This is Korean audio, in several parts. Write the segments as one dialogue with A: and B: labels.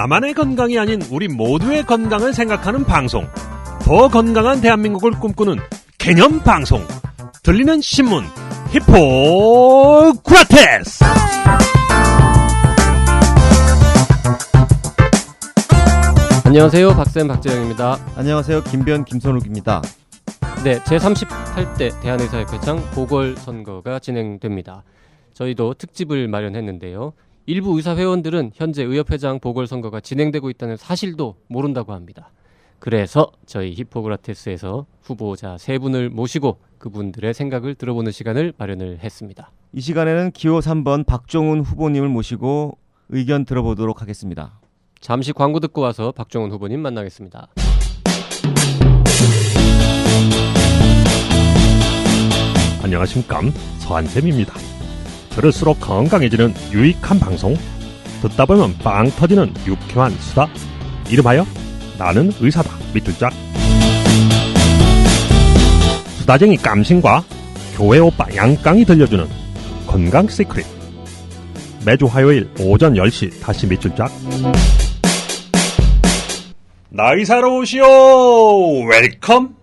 A: 나만의 건강이 아닌 우리 모두의 건강을 생각하는 방송. 더 건강한 대한민국을 꿈꾸는 개념 방송. 들리는 신문 히포크라테스.
B: 안녕하세요. 박쌤 박재영입니다.
C: 안녕하세요. 김변 김선욱입니다.
B: 네, 제38대 대한의사협회장 보궐선거가 진행됩니다. 저희도 특집을 마련했는데요. 일부 의사회원들은 현재 의협회장 보궐선거가 진행되고 있다는 사실도 모른다고 합니다. 그래서 저희 히포크라테스에서 후보자 3분을 모시고 그분들의 생각을 들어보는 시간을 마련을 했습니다.
C: 이 시간에는 기호 3번 박종훈 후보님을 모시고 의견 들어보도록 하겠습니다.
B: 잠시 광고 듣고 와서 박종훈 후보님 만나겠습니다.
A: 안녕하십니까, 서한샘입니다. 들을수록 건강해지는 유익한 방송, 듣다 보면 빵 터지는 유쾌한 수다, 이름하여 나는 의사다 밑줄짝. 수다쟁이 깜신과 교회 오빠 양깡이 들려주는 건강 시크릿. 매주 화요일 오전 10시 다시 밑줄짝. 나 의사로 오시오. 웰컴.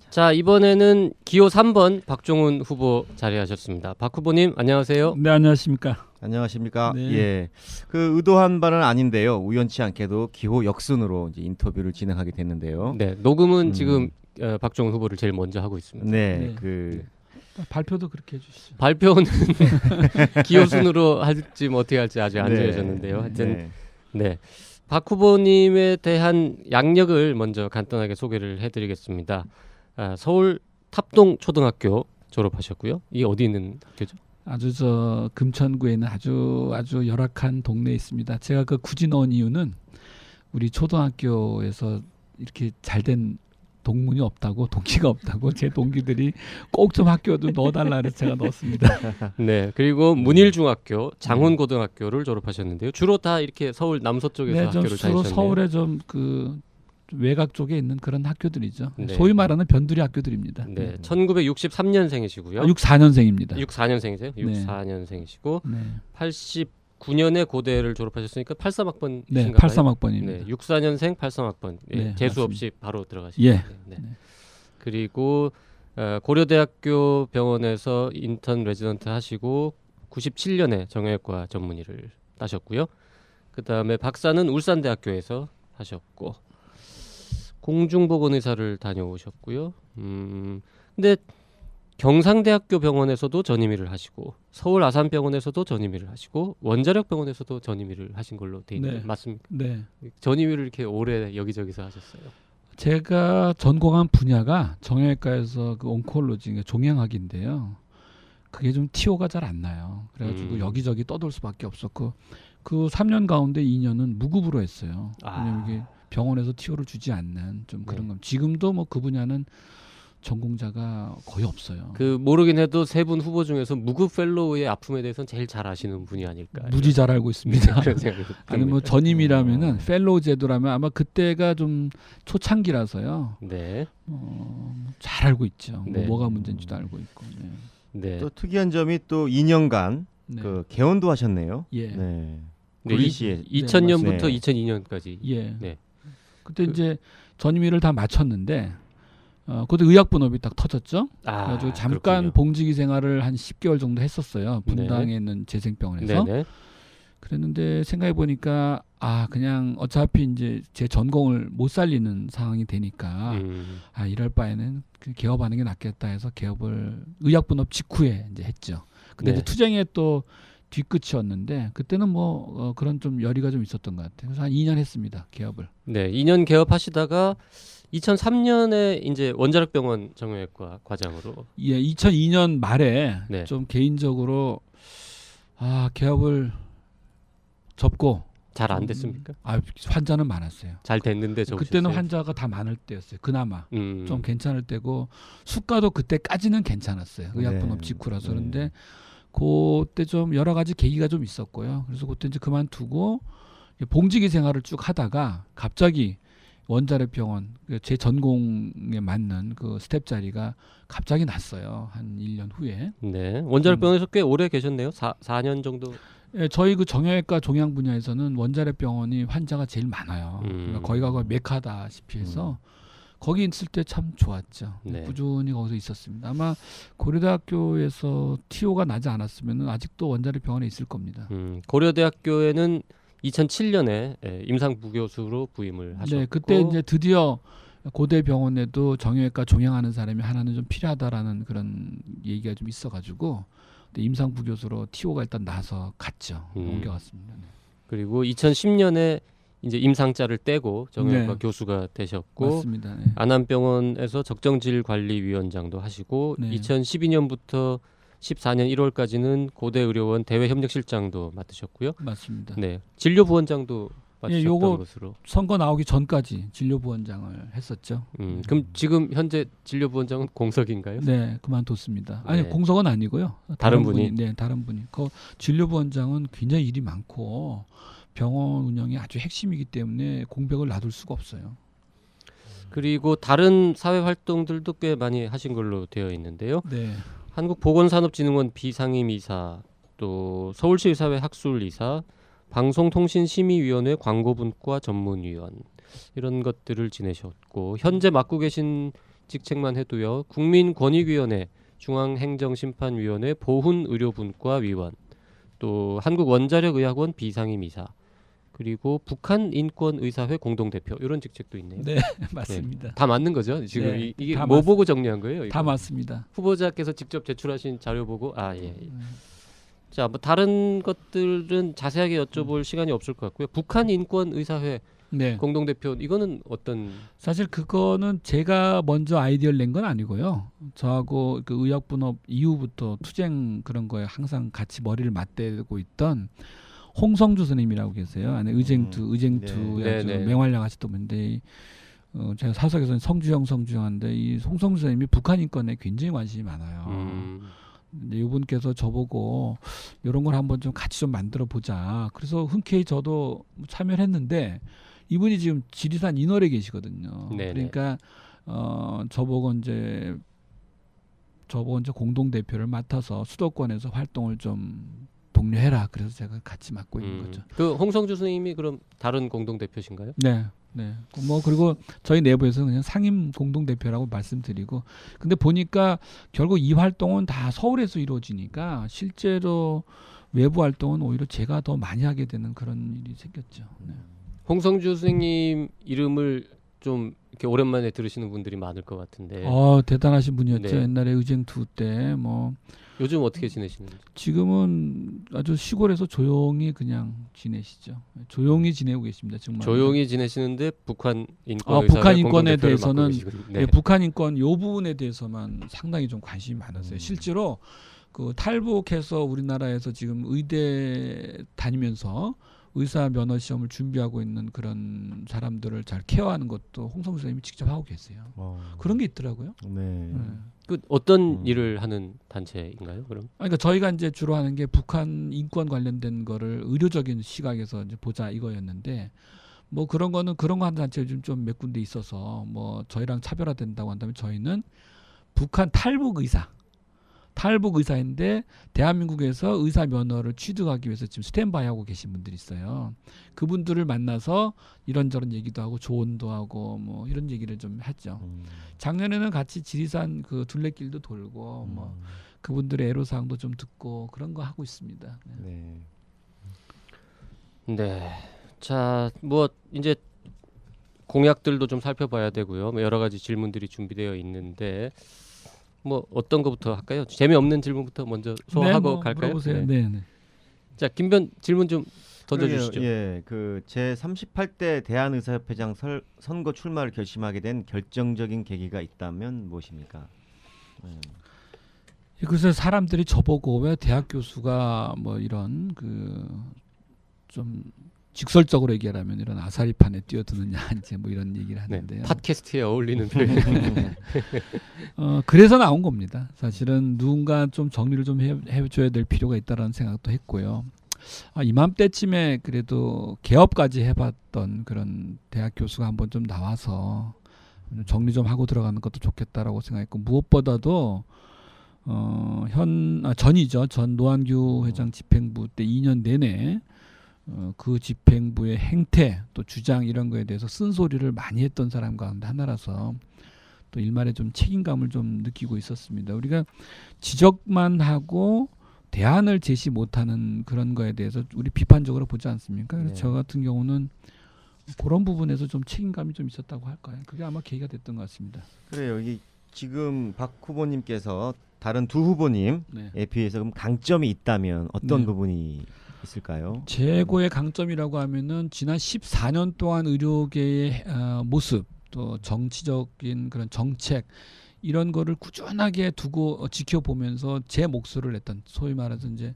B: 자, 이번에는 기호 3번 박종훈 후보 자리하셨습니다. 박 후보님 안녕하세요.
D: 네, 안녕하십니까.
C: 안녕하십니까.
D: 네.
C: 예, 그 의도한 바는 아닌데요. 우연치 않게도 기호 역순으로 이제 인터뷰를 진행하게 됐는데요.
B: 네, 녹음은 지금 박종훈 후보를 제일 먼저 하고 있습니다.
C: 네,
D: 네. 발표도 그렇게 해주시죠.
B: 발표는 기호 순으로 할지 뭐 어떻게 할지 아직 안
C: 네.
B: 정해졌는데요. 하여튼
C: 네.
B: 네, 박 후보님에 대한 양력을 먼저 간단하게 소개를 해드리겠습니다. 서울 탑동 초등학교 졸업하셨고요. 이게 어디 있는 학교죠?
D: 아주 저 금천구에 있는 아주 열악한 동네에 있습니다. 제가 그 굳이 넣은 이유는 우리 초등학교에서 이렇게 잘된 동문이 없다고, 동기가 없다고 제 동기들이 꼭 좀 학교 좀 넣어달라 해서 제가 넣었습니다.
B: 네, 그리고 문일중학교, 장훈고등학교를 졸업하셨는데요. 주로 다 이렇게 서울 남서쪽에서
D: 네, 좀
B: 학교를
D: 주로
B: 다니셨네요.
D: 서울에 좀 그 외곽 쪽에 있는 그런 학교들이죠.
B: 네.
D: 소위 말하는 변두리 학교들입니다.
B: 네, 1963년생이시고요.
D: 64년생입니다.
B: 64년생이세요?
D: 네.
B: 64년생이시고
D: 네,
B: 89년에 고대를 졸업하셨으니까 83학번이신가요?
D: 네, 83학번입니다.
B: 네, 64년생 83학번.
D: 네,
B: 재수
D: 맞습니다.
B: 없이 바로 들어가시죠.
D: 예.
B: 네.
D: 네.
B: 그리고 고려대학교 병원에서 인턴 레지던트 하시고 97년에 정형외과 전문의를 따셨고요. 그다음에 박사는 울산대학교에서 하셨고 공중보건의사를 다녀오셨고요. 근데 경상대학교 병원에서도 전임의를 하시고 서울 아산병원에서도 전임의를 하시고 원자력병원에서도 전임의를 하신 걸로 돼 있는데
D: 네.
B: 맞습니까?
D: 네.
B: 전임의를 이렇게 오래 여기저기서 하셨어요.
D: 제가 전공한 분야가 정형외과에서 그 온콜로지, 그러니까 종양학인데요. 그게 좀 티오가 잘 안 나요. 그래가지고 여기저기 떠돌 수밖에 없었고 그 3년 가운데 2년은 무급으로 했어요. 왜냐면 이게 병원에서 티오를 주지 않는 좀 그런 건. 지금도 뭐 그 분야는 전공자가 거의 없어요.
B: 그 모르긴 해도 세 분 후보 중에서 무급 펠로우의 아픔에 대해서는 제일 잘 아시는 분이 아닐까.
D: 무지 잘 알고 있습니다.
B: 그런 생각이
D: 아니 뭐 전임이라면은 펠로우 제도라면 아마 그때가 좀 초창기라서요.
B: 네.
D: 잘 알고 있죠.
B: 네.
D: 뭐가 문제인지도 알고 있고. 네.
B: 네.
C: 또 특이한 점이 또 2년간
D: 네.
C: 그 개원도 하셨네요.
D: 예.
C: 네.
B: 네,
C: 구리시에
B: 2000년부터
C: 네.
B: 2002년까지.
D: 예.
B: 네.
D: 그때 이제 전임의를 다 마쳤는데 그때 의약분업이 딱 터졌죠. 그래가지고 잠깐
B: 그렇군요.
D: 봉직이 생활을 한 10개월 정도 했었어요. 분당에 있는 재생병원에서.
B: 네네.
D: 그랬는데 생각해 보니까 그냥 어차피 이제 제 전공을 못 살리는 상황이 되니까 이럴 바에는 그 개업하는 게 낫겠다 해서 개업을 의약분업 직후에 이제 했죠. 근데
B: 네.
D: 이제 투쟁의 또 뒤끝이었는데 그때는 뭐 그런 좀 열의가 좀 있었던 것 같아요. 그래서 한 2년 했습니다. 개업을.
B: 네, 2년 개업하시다가 2003년에 이제 원자력병원 정형외과 과장으로.
D: 예, 2002년 말에
B: 네.
D: 좀 개인적으로 개업을 접고
B: 잘 안 됐습니까?
D: 환자는 많았어요.
B: 잘 됐는데 접으셨어요?
D: 그때는 환자가 다 많을 때였어요. 그나마 좀 괜찮을 때고 수가도 그때까지는 괜찮았어요. 의약분업 직후라서. 그런데 그때 좀 여러 가지 계기가 좀 있었고요. 그래서 그때 이제 그만두고 봉직이 생활을 쭉 하다가 갑자기 원자력병원 제 전공에 맞는 그 스텝 자리가 갑자기 났어요. 한 1년 후에.
B: 네. 원자력병원에서 꽤 오래 계셨네요. 4년 정도.
D: 예, 저희 그 정형외과 종양 분야에서는 원자력 병원이 환자가 제일 많아요. 그러니까 거기가 거의 메카다시피 해서 거기 있을 때 참 좋았죠.
B: 네.
D: 꾸준히 거기서 있었습니다. 아마 고려대학교에서 TO가 나지 않았으면 아직도 원자력 병원에 있을 겁니다.
B: 고려대학교에는 2007년에 임상부교수로 부임을 하셨고
D: 네, 그때 이제 드디어 고대 병원에도 정형외과 종양하는 사람이 하나는 좀 필요하다라는 그런 얘기가 좀 있어가지고 임상부 교수로 TO가 일단 나서 갔죠. 옮겨갔습니다. 네.
B: 그리고 2010년에 이제 임상자를 떼고 정형외과
D: 네.
B: 교수가 되셨고
D: 맞습니다. 네.
B: 안암병원에서 적정질관리위원장도 하시고
D: 네.
B: 2012년부터 14년 1월까지는 고대의료원 대외협력실장도 맡으셨고요.
D: 맞습니다.
B: 네, 진료부원장도 맡으셨던
D: 요거
B: 것으로.
D: 선거 나오기 전까지 진료부원장을 했었죠.
B: 그럼 지금 현재 진료부원장은 공석인가요?
D: 네, 그만뒀습니다. 아니
B: 네.
D: 공석은 아니고요.
B: 다른 분이?
D: 네, 다른 분이. 그 진료부원장은 굉장히 일이 많고 병원 운영이 아주 핵심이기 때문에 공백을 놔둘 수가 없어요.
B: 그리고 다른 사회 활동들도 꽤 많이 하신 걸로 되어 있는데요.
D: 네,
B: 한국보건산업진흥원 비상임이사, 또 서울시의사회 학술이사, 방송통신심의위원회 광고분과 전문위원 이런 것들을 지내셨고 현재 맡고 계신 직책만 해도요. 국민권익위원회, 중앙행정심판위원회 보훈의료분과 위원, 또 한국원자력의학원 비상임이사, 그리고 북한인권의사회 공동대표 이런 직책도 있네요.
D: 네, 맞습니다.
B: 다 맞는 거죠? 지금
D: 네,
B: 이게
D: 다
B: 뭐 보고 정리한 거예요?
D: 다
B: 이거?
D: 맞습니다.
B: 후보자께서 직접 제출하신 자료 보고 예. 자, 뭐 다른 것들은 자세하게 여쭤볼 시간이 없을 것 같고요. 북한인권의사회
D: 네.
B: 공동대표 이거는 어떤?
D: 사실 그거는 제가 먼저 아이디어를 낸 건 아니고요. 저하고 그 의학분업 이후부터 투쟁 그런 거에 항상 같이 머리를 맞대고 있던 홍성주 선생님이라고 계세요. 안에 의쟁투에
B: 네.
D: 아주
B: 네.
D: 맹활약 하셨던 분인데 제가 사석에서는 성주형인데 이 홍성주 선생님이 북한 인권에 굉장히 관심이 많아요. 근데 이분께서 저보고 이런 걸 한번 좀 같이 좀 만들어 보자. 그래서 흔쾌히 저도 참여를 했는데 이분이 지금 지리산 인월에 계시거든요.
B: 네네.
D: 그러니까 저보고 이제 공동 대표를 맡아서 수도권에서 활동을 좀 독려해라. 그래서 제가 같이 맡고 있는 거죠.
B: 그 홍성주 선생님이 그럼 다른 공동 대표신가요?
D: 네. 네. 뭐 그리고 저희 내부에서는 그냥 상임 공동 대표라고 말씀드리고 근데 보니까 결국 이 활동은 다 서울에서 이루어지니까 실제로 외부 활동은 오히려 제가 더 많이 하게 되는 그런 일이 생겼죠. 네.
B: 홍성주 선생님 이름을 좀 이렇게 오랜만에 들으시는 분들이 많을 것 같은데
D: 대단하신 분이었죠.
B: 네.
D: 옛날에 의쟁투 때 뭐
B: 요즘 어떻게 지내시는지?
D: 지금은 아주 시골에서 조용히 그냥 지내시죠. 조용히 지내고 계십니다. 정말.
B: 조용히 지내시는데 북한 인권
D: 북한 인권에 대해서는
B: 네.
D: 북한 인권 요 부분에 대해서만 상당히 좀 관심이 많았어요. 실제로 그 탈북해서 우리나라에서 지금 의대 다니면서 의사 면허 시험을 준비하고 있는 그런 사람들을 잘 케어하는 것도 홍성수 선생님이 직접 하고 계세요. 그런 게 있더라고요.
C: 네.
B: 그 어떤 일을 하는 단체인가요? 그럼?
D: 그러니까 저희가 이제 주로 하는 게 북한 인권 관련된 거를 의료적인 시각에서 이제 보자 이거였는데 뭐 그런 거 하는 단체 요즘 좀 몇 군데 있어서 뭐 저희랑 차별화된다고 한다면 저희는 북한 탈북 의사인데 대한민국에서 의사 면허를 취득하기 위해서 지금 스탠바이 하고 계신 분들이 있어요. 그분들을 만나서 이런저런 얘기도 하고 조언도 하고 뭐 이런 얘기를 좀 했죠. 작년에는 같이 지리산 그 둘레길도 돌고 뭐 그분들의 애로사항도 좀 듣고 그런 거 하고 있습니다.
C: 네.
B: 네. 자, 뭐 이제 공약들도 좀 살펴봐야 되고요. 뭐 여러 가지 질문들이 준비되어 있는데 뭐 어떤 거부터 할까요? 재미없는 질문부터 먼저 소화하고 갈까요?
D: 물어보세요. 네.
B: 자, 김변 질문 좀 던져주시죠.
C: 예, 그 제 38대 대한의사협회장 선거 출마를 결심하게 된 결정적인 계기가 있다면 무엇입니까?
D: 그래서 사람들이 저보고 왜 대학 교수가 뭐 이런 그 좀 직설적으로 얘기하면 이런 아사리판에 뛰어드느냐 이제 뭐 이런 얘기를 하는데요.
B: 팟캐스트에 어울리는 표현.
D: 그래서 나온 겁니다. 사실은 누군가 좀 정리를 좀 해줘야 될 필요가 있다라는 생각도 했고요. 이맘때쯤에 그래도 개업까지 해봤던 그런 대학 교수가 한번 좀 나와서 정리 좀 하고 들어가는 것도 좋겠다라고 생각했고 무엇보다도 전이죠. 전 노한규 회장 집행부 때 2년 내내 그 집행부의 행태 또 주장 이런 거에 대해서 쓴소리를 많이 했던 사람 가운데 하나라서 또 일말에 좀 책임감을 좀 느끼고 있었습니다. 우리가 지적만 하고 대안을 제시 못하는 그런 거에 대해서 우리 비판적으로 보지 않습니까? 그래서
C: 네.
D: 저 같은 경우는 그런 부분에서 좀 책임감이 좀 있었다고 할까요? 그게 아마 계기가 됐던 것 같습니다.
C: 그래요. 여기 지금 박 후보님께서 다른 두 후보님에
D: 네.
C: 비해서 그럼 강점이 있다면 어떤
D: 네.
C: 부분이 있을까요?
D: 최고의 강점이라고 하면은 지난 14년 동안 의료계의 모습 또 정치적인 그런 정책 이런 거를 꾸준하게 두고 지켜보면서 제 목소리를 냈던 소위 말해서 이제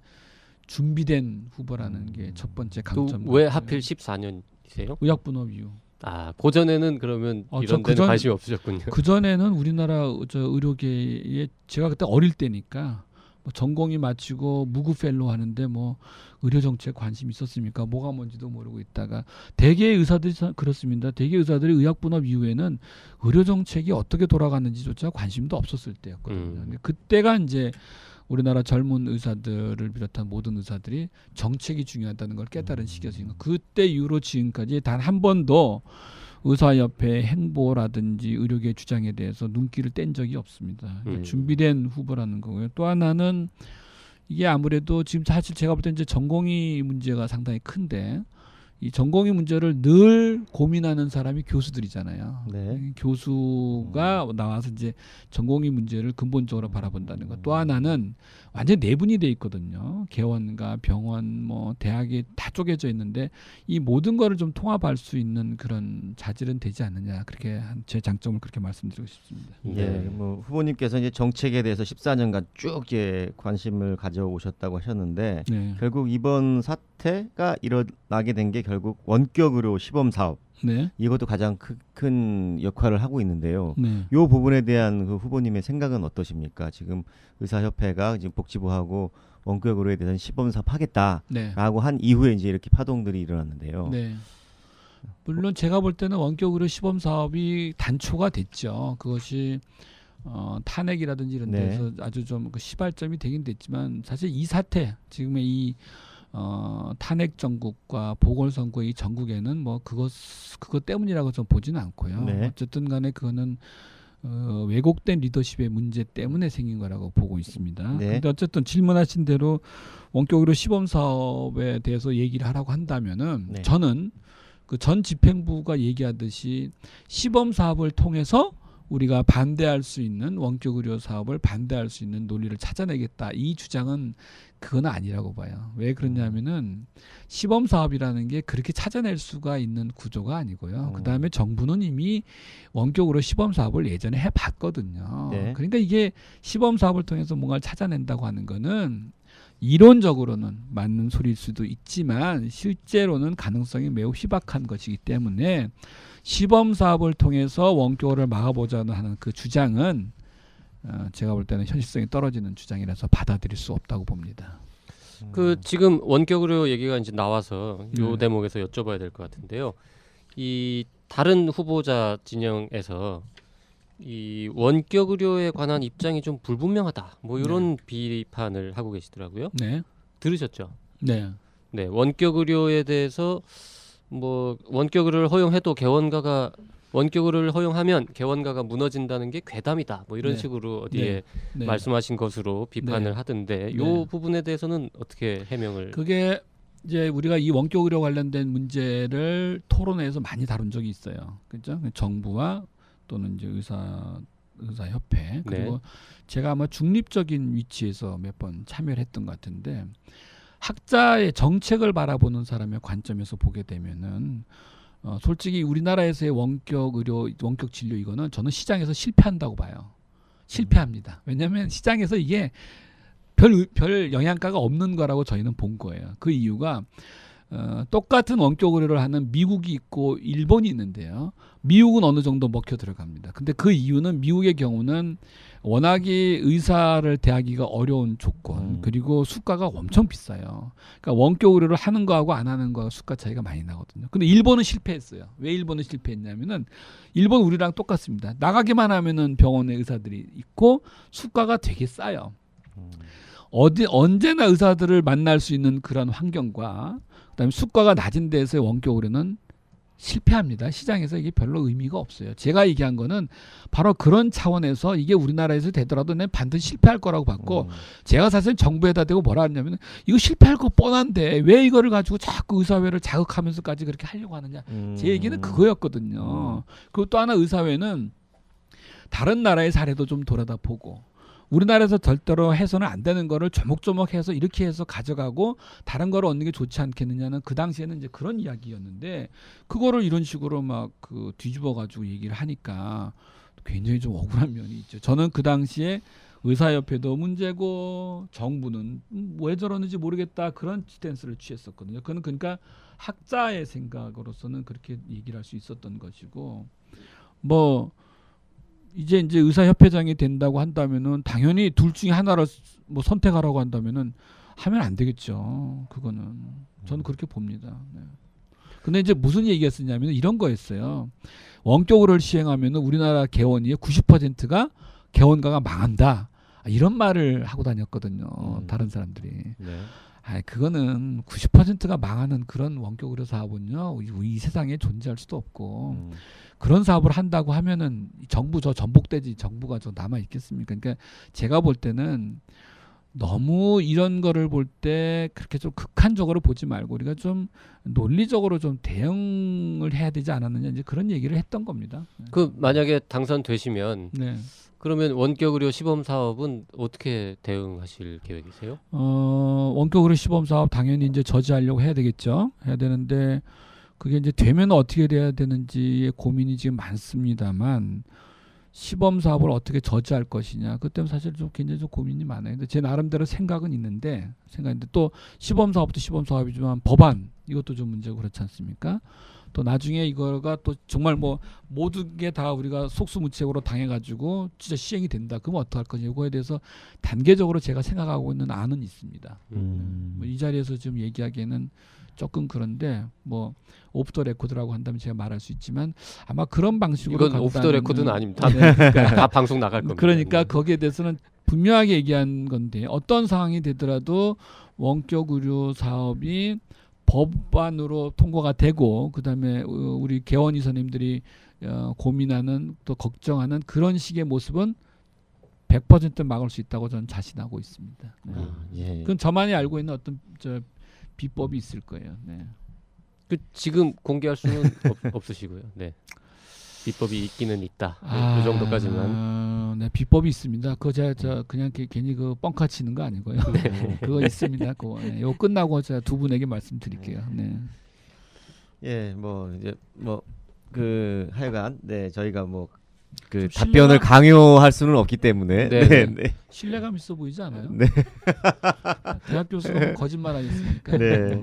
D: 준비된 후보라는 게 첫 번째 강점.
B: 또 왜 하필 14년이세요?
D: 의약분업 이후.
B: 아, 고전에는 그러면
D: 저
B: 이런 데는
D: 그전-
B: 관심이 없으셨군요.
D: 그 전에는 우리나라 저 의료계에 제가 그때 어릴 때니까 뭐 전공이 마치고 무급펠로 하는데 뭐 의료 정책 관심 있었습니까? 뭐가 뭔지도 모르고 있다가 대개 의사들이 그렇습니다. 대개 의사들이 의약분업 이후에는 의료 정책이 어떻게 돌아가는지조차 관심도 없었을 때였거든요. 근데 그때가 이제 우리나라 젊은 의사들을 비롯한 모든 의사들이 정책이 중요하다는 걸 깨달은 시기였으니까 그때 이후로 지금까지 단 한 번도 의사협회 행보라든지 의료계 주장에 대해서 눈길을 뗀 적이 없습니다. 준비된 후보라는 거고요. 또 하나는 이게 아무래도 지금 사실 제가 볼 때 이제 전공의 문제가 상당히 큰데 이 전공의 문제를 늘 고민하는 사람이 교수들이잖아요.
C: 네.
D: 교수가 나와서 이제 전공의 문제를 근본적으로 바라본다는 것. 또 하나는 완전 내분이 돼 있거든요. 개원과 병원, 뭐 대학이 다 쪼개져 있는데 이 모든 거를 좀 통합할 수 있는 그런 자질은 되지 않느냐. 그렇게 제 장점을 그렇게 말씀드리고 싶습니다.
C: 예, 뭐 후보님께서 이제 정책에 대해서 14년간 쭉 이제 관심을 가져오셨다고 하셨는데
D: 네.
C: 결국 이번 사태가 일어나게 된 게 결국 원격으로 시범 사업
D: 네.
C: 이것도 가장 큰 역할을 하고 있는데요.
D: 네.
C: 이 부분에 대한 그 후보님의 생각은 어떠십니까? 지금 의사협회가 지금 복지부하고 원격 의료에 대해서 시범 사업 하겠다라고
D: 네.
C: 한 이후에 이제 이렇게 파동들이 일어났는데요.
D: 네. 물론 제가 볼 때는 원격 의료 시범 사업이 단초가 됐죠. 그것이 탄핵이라든지 이런
C: 네.
D: 데서 아주 좀 그 시발점이 되긴 됐지만 사실 이 사태 지금의 이 탄핵 전국과 보궐선거의 이 전국에는 뭐 그것 때문이라고 좀 보지는 않고요.
C: 네.
D: 어쨌든 간에 그거는 왜곡된 리더십의 문제 때문에 생긴 거라고 보고 있습니다.
C: 네.
D: 그런데 어쨌든 질문하신 대로 원격으로 시범 사업에 대해서 얘기를 하라고 한다면은
C: 네.
D: 저는 그 전 집행부가 얘기하듯이 시범 사업을 통해서 우리가 반대할 수 있는 원격 의료 사업을 반대할 수 있는 논리를 찾아내겠다. 이 주장은 그건 아니라고 봐요. 왜 그러냐면은 시범 사업이라는 게 그렇게 찾아낼 수가 있는 구조가 아니고요. 그다음에 정부는 이미 원격으로 시범 사업을 예전에 해봤거든요.
C: 네.
D: 그러니까 이게 시범 사업을 통해서 뭔가를 찾아낸다고 하는 거는 이론적으로는 맞는 소리일 수도 있지만 실제로는 가능성이 매우 희박한 것이기 때문에 시범 사업을 통해서 원격을 막아보자는 하는 그 주장은 제가 볼 때는 현실성이 떨어지는 주장이라서 받아들일 수 없다고 봅니다.
B: 그 지금 원격 의료 얘기가 이제 나와서 요
D: 네.
B: 대목에서 여쭤봐야 될 것 같은데요. 이 다른 후보자 진영에서 이 원격 의료에 관한 입장이 좀 불분명하다. 뭐 이런 비판을 하고 계시더라고요.
D: 네,
B: 들으셨죠?
D: 네,
B: 네, 원격 의료에 대해서 뭐 원격 의료를 허용해도 원격 의료를 허용하면 개원가가 무너진다는 게 괴담이다. 뭐 이런
D: 네.
B: 식으로 어디에
D: 네.
B: 말씀하신 것으로 비판을
D: 네.
B: 하던데 요
D: 네.
B: 부분에 대해서는 어떻게 해명을?
D: 그게 이제 우리가 이 원격 의료 관련된 문제를 토론회에서 많이 다룬 적이 있어요. 그렇죠? 정부와 또는 이제 의사협회 그리고
B: 네.
D: 제가 아마 중립적인 위치에서 몇 번 참여를 했던 것 같은데 학자의 정책을 바라보는 사람의 관점에서 보게 되면은 솔직히 우리나라에서의 원격 의료, 원격 진료 이거는 저는 시장에서 실패한다고 봐요. 실패합니다. 왜냐하면 시장에서 이게 별 영향가가 없는 거라고 저희는 본 거예요. 그 이유가 똑같은 원격 의료를 하는 미국이 있고 일본이 있는데요. 미국은 어느 정도 먹혀 들어갑니다. 근데 그 이유는 미국의 경우는 워낙에 의사를 대하기가 어려운 조건 그리고 수가가 엄청 비싸요. 그러니까 원격 의료를 하는 거하고 안 하는 거하고 수가 차이가 많이 나거든요. 근데 일본은 실패했어요. 왜 일본은 실패했냐면은 일본 우리랑 똑같습니다. 나가기만 하면은 병원에 의사들이 있고 수가가 되게 싸요. 언제나 의사들을 만날 수 있는 그런 환경과 그다음에 수가가 낮은 데서의 원격 의료는 실패합니다. 시장에서 이게 별로 의미가 없어요. 제가 얘기한 거는 바로 그런 차원에서 이게 우리나라에서 되더라도 난 반드시 실패할 거라고 봤고 제가 사실 정부에다 대고 뭐라 하냐면 이거 실패할 거 뻔한데 왜 이거를 가지고 자꾸 의사회를 자극하면서까지 그렇게 하려고 하느냐. 제 얘기는 그거였거든요. 그리고 또 하나 의사회는 다른 나라의 사례도 좀 돌아다 보고 우리나라에서 절대로 해서는 안 되는 거를 조목조목해서 이렇게 해서 가져가고 다른 거를 얻는 게 좋지 않겠느냐는 그 당시에는 이제 그런 이야기였는데 그거를 이런 식으로 막 그 뒤집어 가지고 얘기를 하니까 굉장히 좀 억울한 면이 있죠. 저는 그 당시에 의사협회도 문제고 정부는 왜 저러는지 모르겠다 그런 스탠스를 취했었거든요. 그건 그러니까 학자의 생각으로서는 그렇게 얘기를 할 수 있었던 것이고 뭐 이제 의사협회장이 된다고 한다면은 당연히 둘 중에 하나를 뭐 선택하라고 한다면은 하면 안 되겠죠. 그거는 저는 그렇게 봅니다. 네. 근데 이제 무슨 얘기가 쓰냐면 이런 거였어요. 원격으로 시행하면은 우리나라 개원이 90%가 개원가가 망한다. 이런 말을 하고 다녔거든요. 다른 사람들이.
C: 네.
D: 그거는 90%가 망하는 그런 원격 의료 사업은요. 이 세상에 존재할 수도 없고 그런 사업을 한다고 하면은 정부 저 전복돼지 정부가 저 남아 있겠습니까? 그러니까 제가 볼 때는 너무 이런 거를 볼 때 그렇게 좀 극한적으로 보지 말고 우리가 좀 논리적으로 좀 대응을 해야 되지 않았느냐 이제 그런 얘기를 했던 겁니다.
B: 그 만약에 당선되시면
D: 네.
B: 그러면 원격 의료 시범 사업은 어떻게 대응하실 계획이세요?
D: 원격 의료 시범 사업 당연히 이제 저지하려고 해야 되겠죠. 해야 되는데 그게 이제 되면 어떻게 돼야 되는지의 고민이 지금 많습니다만 시범 사업을 어떻게 저지할 것이냐. 그 때문에 사실 좀 굉장히 좀 고민이 많아요. 근데 제 나름대로 생각은 있는데 또 시범 사업도 시범 사업이지만 법안 이것도 좀 문제고 그렇지 않습니까? 또 나중에 이거가 또 정말 뭐 모든 게 다 우리가 속수무책으로 당해가지고 진짜 시행이 된다. 그러면 어떡할 거냐. 이거에 대해서 단계적으로 제가 생각하고 있는 안은 있습니다. 뭐이 자리에서 지금 얘기하기에는 조금 그런데 뭐 오프 더 레코드라고 한다면 제가 말할 수 있지만 아마 그런 방식으로
B: 이건 오프 더 레코드는 아닙니다.
D: 네.
B: 다 방송 나갈 겁니다.
D: 그러니까 거기에 대해서는 분명하게 얘기한 건데 어떤 상황이 되더라도 원격 의료 사업이 법안으로 통과가 되고 그다음에 우리 개원 이사님들이 고민하는 또 걱정하는 그런 식의 모습은 100% 막을 수 있다고 저는 자신하고 있습니다. 네.
C: 예.
D: 그건 저만이 알고 있는 어떤 비법이 있을 거예요. 네.
B: 그 지금 공개할 수는 없으시고요. 네. 비법이 있기는 있다. 그 정도까지만.
D: 네, 비법이 있습니다. 그거 제가 그냥 괜히 그 뻥카 치는 거 아니고요.
B: 네.
D: 그거 있습니다. 그거. 네, 이거 끝나고 제가 두 분에게 말씀드릴게요. 네.
C: 예, 뭐 이제 뭐 그 하여간 네 저희가 뭐 그
D: 좀
C: 답변을 강요할 수는 없기 때문에
B: 네.
C: 네, 네.
D: 신뢰감 있어 보이지 않아요?
C: 네.
D: 대학 교수는 거짓말 하겠습니까?
C: 네.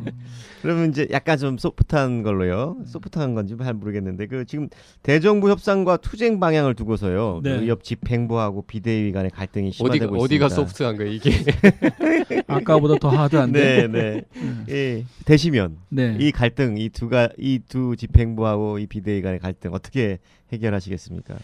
C: 그러면 이제 약간 좀 소프트한 걸로요. 소프트한 건지 잘 모르겠는데 그 지금 대정부 협상과 투쟁 방향을 두고서요.
D: 네.
C: 그 옆 집행부하고 비대위 간의 갈등이 심화되고
B: 어디가
C: 있습니다.
B: 소프트한 거예요 이게?
D: 아까보다 더 하드한데.
C: 네, 네. 예, 되시면
D: 네.
C: 이 갈등, 이 두 집행부하고 이 비대위 간의 갈등 어떻게 해결하시겠습니까?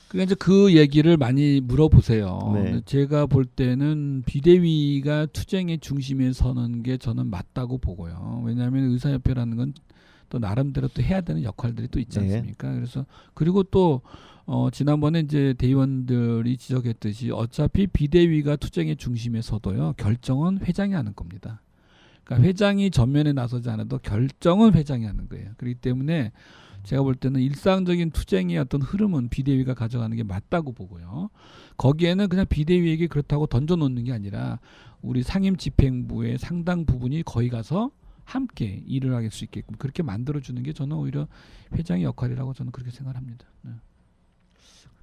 D: 그러니까 이제 그 얘기를 많이 물어보세요.
C: 네.
D: 근데 제가 볼 때는 비대위가 투쟁의 중심에 서는 게 저는 맞다고 보고요. 왜냐하면 의사협회라는 건 또 나름대로 또 해야 되는 역할들이 또 있지
C: 네.
D: 않습니까? 그래서 그리고 또 지난번에 이제 대의원들이 지적했듯이 어차피 비대위가 투쟁의 중심에 서도요. 결정은 회장이 하는 겁니다. 그러니까 회장이 전면에 나서지 않아도 결정은 회장이 하는 거예요. 그렇기 때문에 제가 볼 때는 일상적인 투쟁의 어떤 흐름은 비대위가 가져가는 게 맞다고 보고요. 거기에는 그냥 비대위에게 그렇다고 던져놓는 게 아니라 우리 상임 집행부의 상당 부분이 거기 가서 함께 일을 할 수 있게끔 그렇게 만들어주는 게 저는 오히려 회장의 역할이라고 저는 그렇게 생각합니다. 네.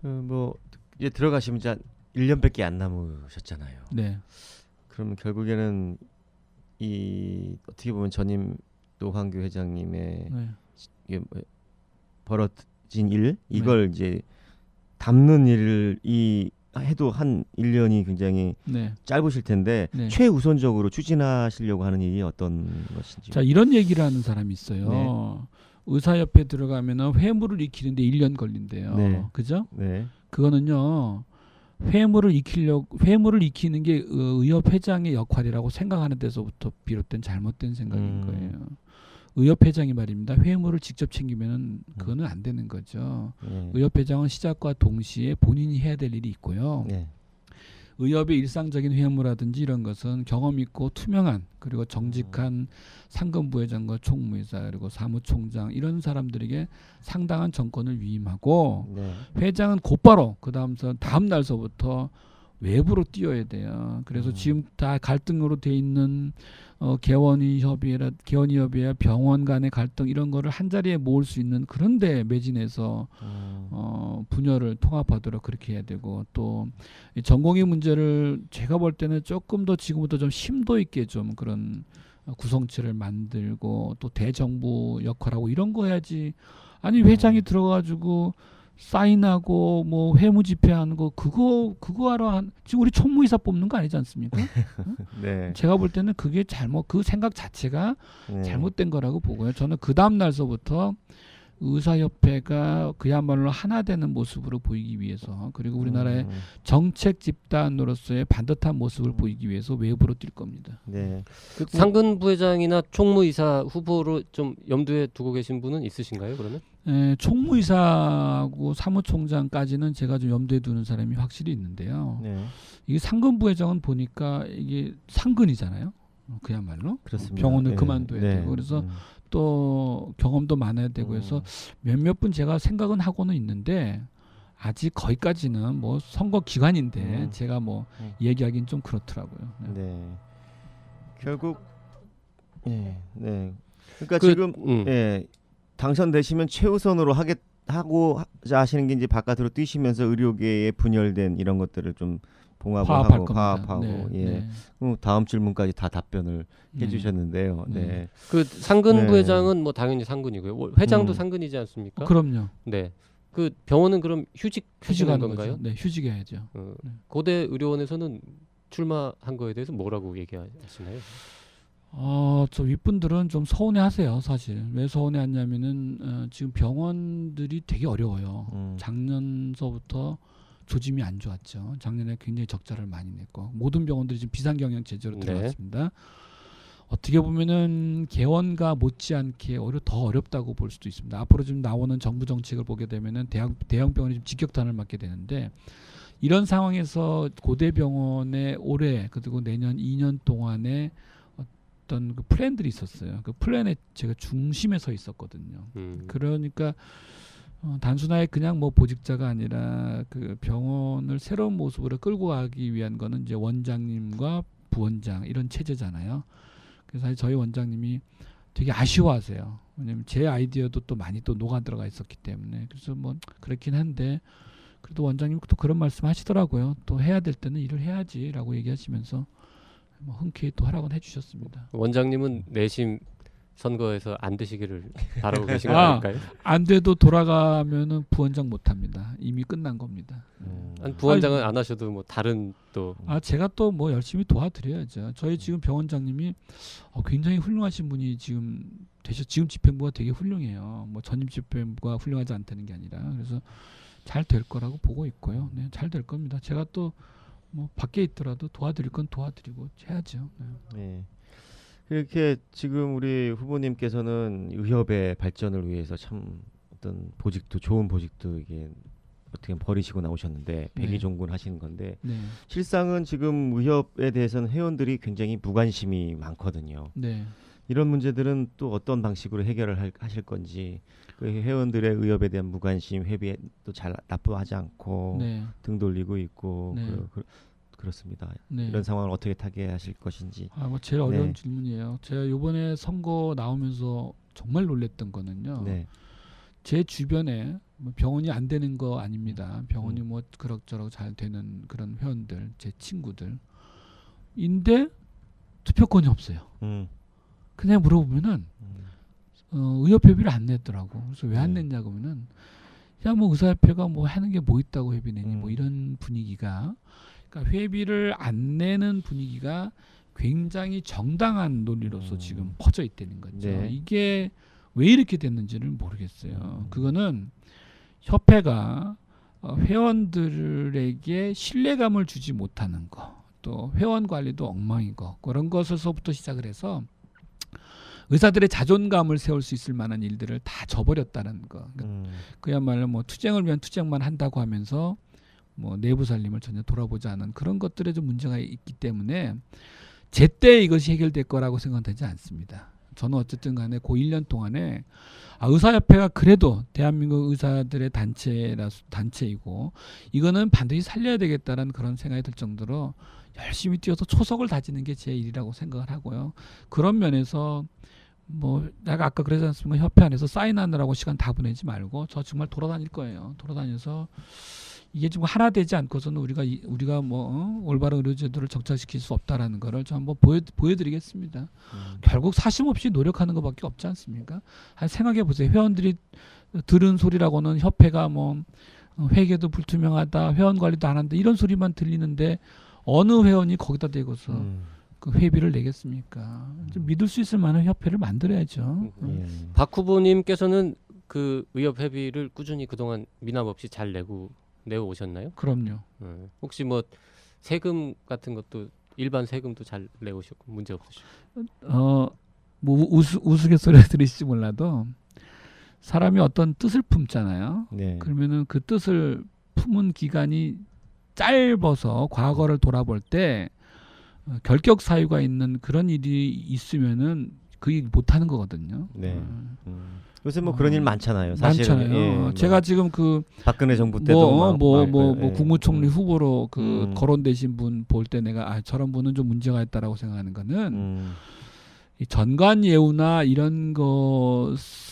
C: 뭐 이제 들어가시면 이제 1년밖에 안 남으셨잖아요.
D: 네.
C: 그러면 결국에는 이 어떻게 보면 전임 노환규 회장님의
D: 네.
C: 이게 뭐 벌어진 일 이걸 이제 담는 일을 이 해도 한 1년이 굉장히
D: 네.
C: 짧으실 텐데
D: 네.
C: 최우선적으로 추진하시려고 하는 일이 어떤 것인지.
D: 자, 이런 얘기를 하는 사람이 있어요.
C: 네.
D: 의사협회 들어가면은 회무를 익히는데 1년 걸린대요.
C: 네.
D: 그죠?
C: 네.
D: 그거는요. 회무를 익히는 게 의협 회장의 역할이라고 생각하는 데서부터 비롯된 잘못된 생각인 거예요. 의협 회장이 말입니다. 회무를 직접 챙기면은 그거는 안 되는 거죠.
C: 네.
D: 의협 회장은 시작과 동시에 본인이 해야 될 일이 있고요.
C: 네.
D: 의협의 일상적인 회무라든지 이런 것은 경험 있고 투명한 그리고 정직한 상근 부회장과 총무이사 그리고 사무총장 이런 사람들에게 상당한 정권을 위임하고
C: 네.
D: 회장은 곧바로 다음 날서부터 외부로 뛰어야 돼요. 그래서 지금 다 갈등으로 돼 있는 개원의협이야 병원 간의 갈등 이런 거를 한 자리에 모을 수 있는 그런데 매진해서 분열을 통합하도록 그렇게 해야 되고 또 이 전공의 문제를 제가 볼 때는 조금 더 지금부터 좀 심도 있게 좀 그런 구성체를 만들고 또 대정부 역할하고 이런 거 해야지. 아니 회장이 들어가지고 사인하고 뭐 회무 집행하는 거 그거 하러 지금 우리 총무이사 뽑는 거 아니지 않습니까?
C: 네.
D: 제가 볼 때는 그게 그 생각 자체가
C: 네.
D: 잘못된 거라고 보고요. 저는 그 다음 날서부터 의사협회가 그야말로 하나 되는 모습으로 보이기 위해서 그리고 우리나라의 정책 집단으로서의 반듯한 모습을 보이기 위해서 외부로 뛸 겁니다.
C: 네.
B: 그 상근 부회장이나 총무이사 후보로 좀 염두에 두고 계신 분은 있으신가요? 그러면?
D: 총무이사하고 사무총장까지는 제가 좀 염두에 두는 사람이 확실히 있는데요.
C: 네.
D: 이게 상근 부회장은 보니까 이게 상근이잖아요. 그야말로
C: 그렇습니다.
D: 병원을
C: 네.
D: 그만둬야
C: 네.
D: 되고 그래서 또 경험도 많아야 되고 해서 몇몇 분 제가 생각은 하고는 있는데 아직 거기까지는 뭐 선거 기간인데 제가 뭐 얘기하기는 좀 그렇더라고요. 네.
C: 네. 결국 네. 그러니까 지금 예. 당선되시면 최우선으로 하고자 하시는 게 이제 바깥으로 뛰시면서 의료계에 분열된 이런 것들을 좀 봉합하고 파악하고 예. 다음 질문까지 다 답변을 해주셨는데요. 네.
B: 그 상근
C: 네.
B: 부회장은 뭐 당연히 상근이고요. 회장도 상근이지 않습니까?
D: 그럼요.
B: 네. 그 병원은 그럼 휴직하시는 건가요?
D: 거죠. 네, 휴직해야죠.
B: 고대 의료원에서는 출마한 거에 대해서 뭐라고 얘기하시나요?
D: 저 윗분들은 좀 서운해하세요, 사실. 왜 서운해하냐면은 지금 병원들이 되게 어려워요. 작년서부터 조짐이 안 좋았죠. 작년에 굉장히 적자를 많이 냈고 모든 병원들이 지금 비상경영 체제로 들어갔습니다. 어떻게 보면은 개원과 못지않게 오히려 더 어렵다고 볼 수도 있습니다. 앞으로 지금 나오는 정부 정책을 보게 되면은 대형 병원이 좀 직격탄을 맞게 되는데 이런 상황에서 고대병원의 올해 그리고 내년 2년 동안에 어떤 그 플랜들이 있었어요. 그 플랜에 제가 중심에 서 있었거든요. 그러니까 단순하게 그냥 뭐 보직자가 아니라 그 병원을 새로운 모습으로 끌고 가기 위한 거는 이제 원장님과 부원장 이런 체제잖아요. 그래서 사실 저희 원장님이 되게 아쉬워하세요. 왜냐면 제 아이디어도 또 많이 또 녹아 들어가 있었기 때문에 그래서 뭐 그렇긴 한데 그래도 원장님이 또 그런 말씀 하시더라고요. 또 해야 될 때는 일을 해야지라고 얘기하시면서 뭐 흔쾌히 또 하라고 해주셨습니다.
B: 원장님은 내심 선거에서 안 되시기를 바라고 계신 거 아닐까요?
D: 안 돼도 돌아가면은 부원장 못 합니다. 이미 끝난 겁니다.
B: 부원장은 안 하셔도 뭐 다른 또
D: 제가 또 뭐 열심히 도와드려야죠. 저희 지금 병원장님이 굉장히 훌륭하신 분이 지금 지금 집행부가 되게 훌륭해요. 뭐 전임 집행부가 훌륭하지 않다는 게 아니라 그래서 잘 될 거라고 보고 있고요. 네, 잘 될 겁니다. 제가 또 뭐 밖에 있더라도 도와드릴 건 도와드리고 해야죠.
C: 네. 이렇게 지금 우리 후보님께서는 의협의 발전을 위해서 참 어떤 좋은 보직도 이게 어떻게 버리시고 나오셨는데 백의종군 하시는 건데 실상은 지금 의협에 대해서는 회원들이 굉장히 무관심이 많거든요.
D: 네.
C: 이런 문제들은 또 어떤 방식으로 해결을 하실 건지 그 회원들의 의협에 대한 무관심, 회비에 또 잘 납부하지 않고 등 돌리고 있고 그렇습니다. 이런 상황을 어떻게 타개하실 것인지.
D: 뭐 제일 어려운 질문이에요. 제가 이번에 선거 나오면서 정말 놀랬던 거는요. 제 주변에 병원이 안 되는 거 아닙니다. 병원이 뭐 그럭저럭 잘 되는 그런 회원들, 제 친구들인데 투표권이 없어요. 그냥 물어보면은 의협회비를 안 냈더라고. 그래서 왜 안 냈냐고 하면은 야 뭐 의사협회가 뭐 하는 게 뭐 있다고 회비 내니 뭐
C: 음.
D: 이런 분위기가 그러니까 회비를 안 내는 분위기가 굉장히 정당한 논리로서 지금 퍼져 있다는 거죠.
C: 네.
D: 이게 왜 이렇게 됐는지를 모르겠어요. 그거는 협회가 회원들에게 신뢰감을 주지 못하는 거, 또 회원 관리도 엉망인 거 그런 것에서부터 시작을 해서 의사들의 자존감을 세울 수 있을 만한 일들을 다 저버렸다는 거. 그야말로 뭐 투쟁을 위한 투쟁만 한다고 하면서 뭐 내부 살림을 전혀 돌아보지 않은 그런 것들에 좀 문제가 있기 때문에 제때 이것이 해결될 거라고 생각되지 않습니다. 저는 어쨌든 간에 그 1년 동안에 의사협회가 그래도 대한민국 의사들의 단체이고 이거는 반드시 살려야 되겠다는 그런 생각이 들 정도로 열심히 뛰어서 초석을 다지는 게 제 일이라고 생각을 하고요. 그런 면에서 뭐 내가 아까 그러지 않습니까? 협회 안에서 사인하느라고 시간 다 보내지 말고 저 정말 돌아다닐 거예요. 돌아다녀서 이게 지금 하나 되지 않고서는 우리가 뭐 올바른 의료제도를 정착시킬 수 없다라는 거를 저 한번 보여드리겠습니다. 결국 사심 없이 노력하는 것밖에 없지 않습니까? 한 생각해 보세요. 회원들이 들은 소리라고는 협회가 뭐 회계도 불투명하다, 회원 관리도 안 한다 이런 소리만 들리는데 어느 회원이 거기다 대고서 그 회비를 내겠습니까? 좀 믿을 수 있을 만한 협회를 만들어야죠.
B: 박 후보님께서는 그 의협 회비를 꾸준히 그동안 미납 없이 잘 내고 오셨나요?
D: 그럼요.
B: 혹시 뭐 세금 같은 것도 일반 세금도 잘 내오셨고 문제 없으시고?
D: 뭐 우스갯소리 들으실지 몰라도 사람이 어떤 뜻을 품잖아요.
C: 네.
D: 그러면은 그 뜻을 품은 기간이 짧아서 과거를 돌아볼 때 결격 사유가 있는 그런 일이 있으면은 그 일 못하는 거거든요.
C: 네. 요새 뭐 그런 일 많잖아요. 사실은.
D: 많잖아요.
C: 예,
D: 제가 지금 그
C: 박근혜 정부 때도
D: 국무총리 후보로 그 거론되신 분 볼 때 내가 저런 분은 좀 문제가 있다라고 생각하는 거는 이 전관 예우나 이런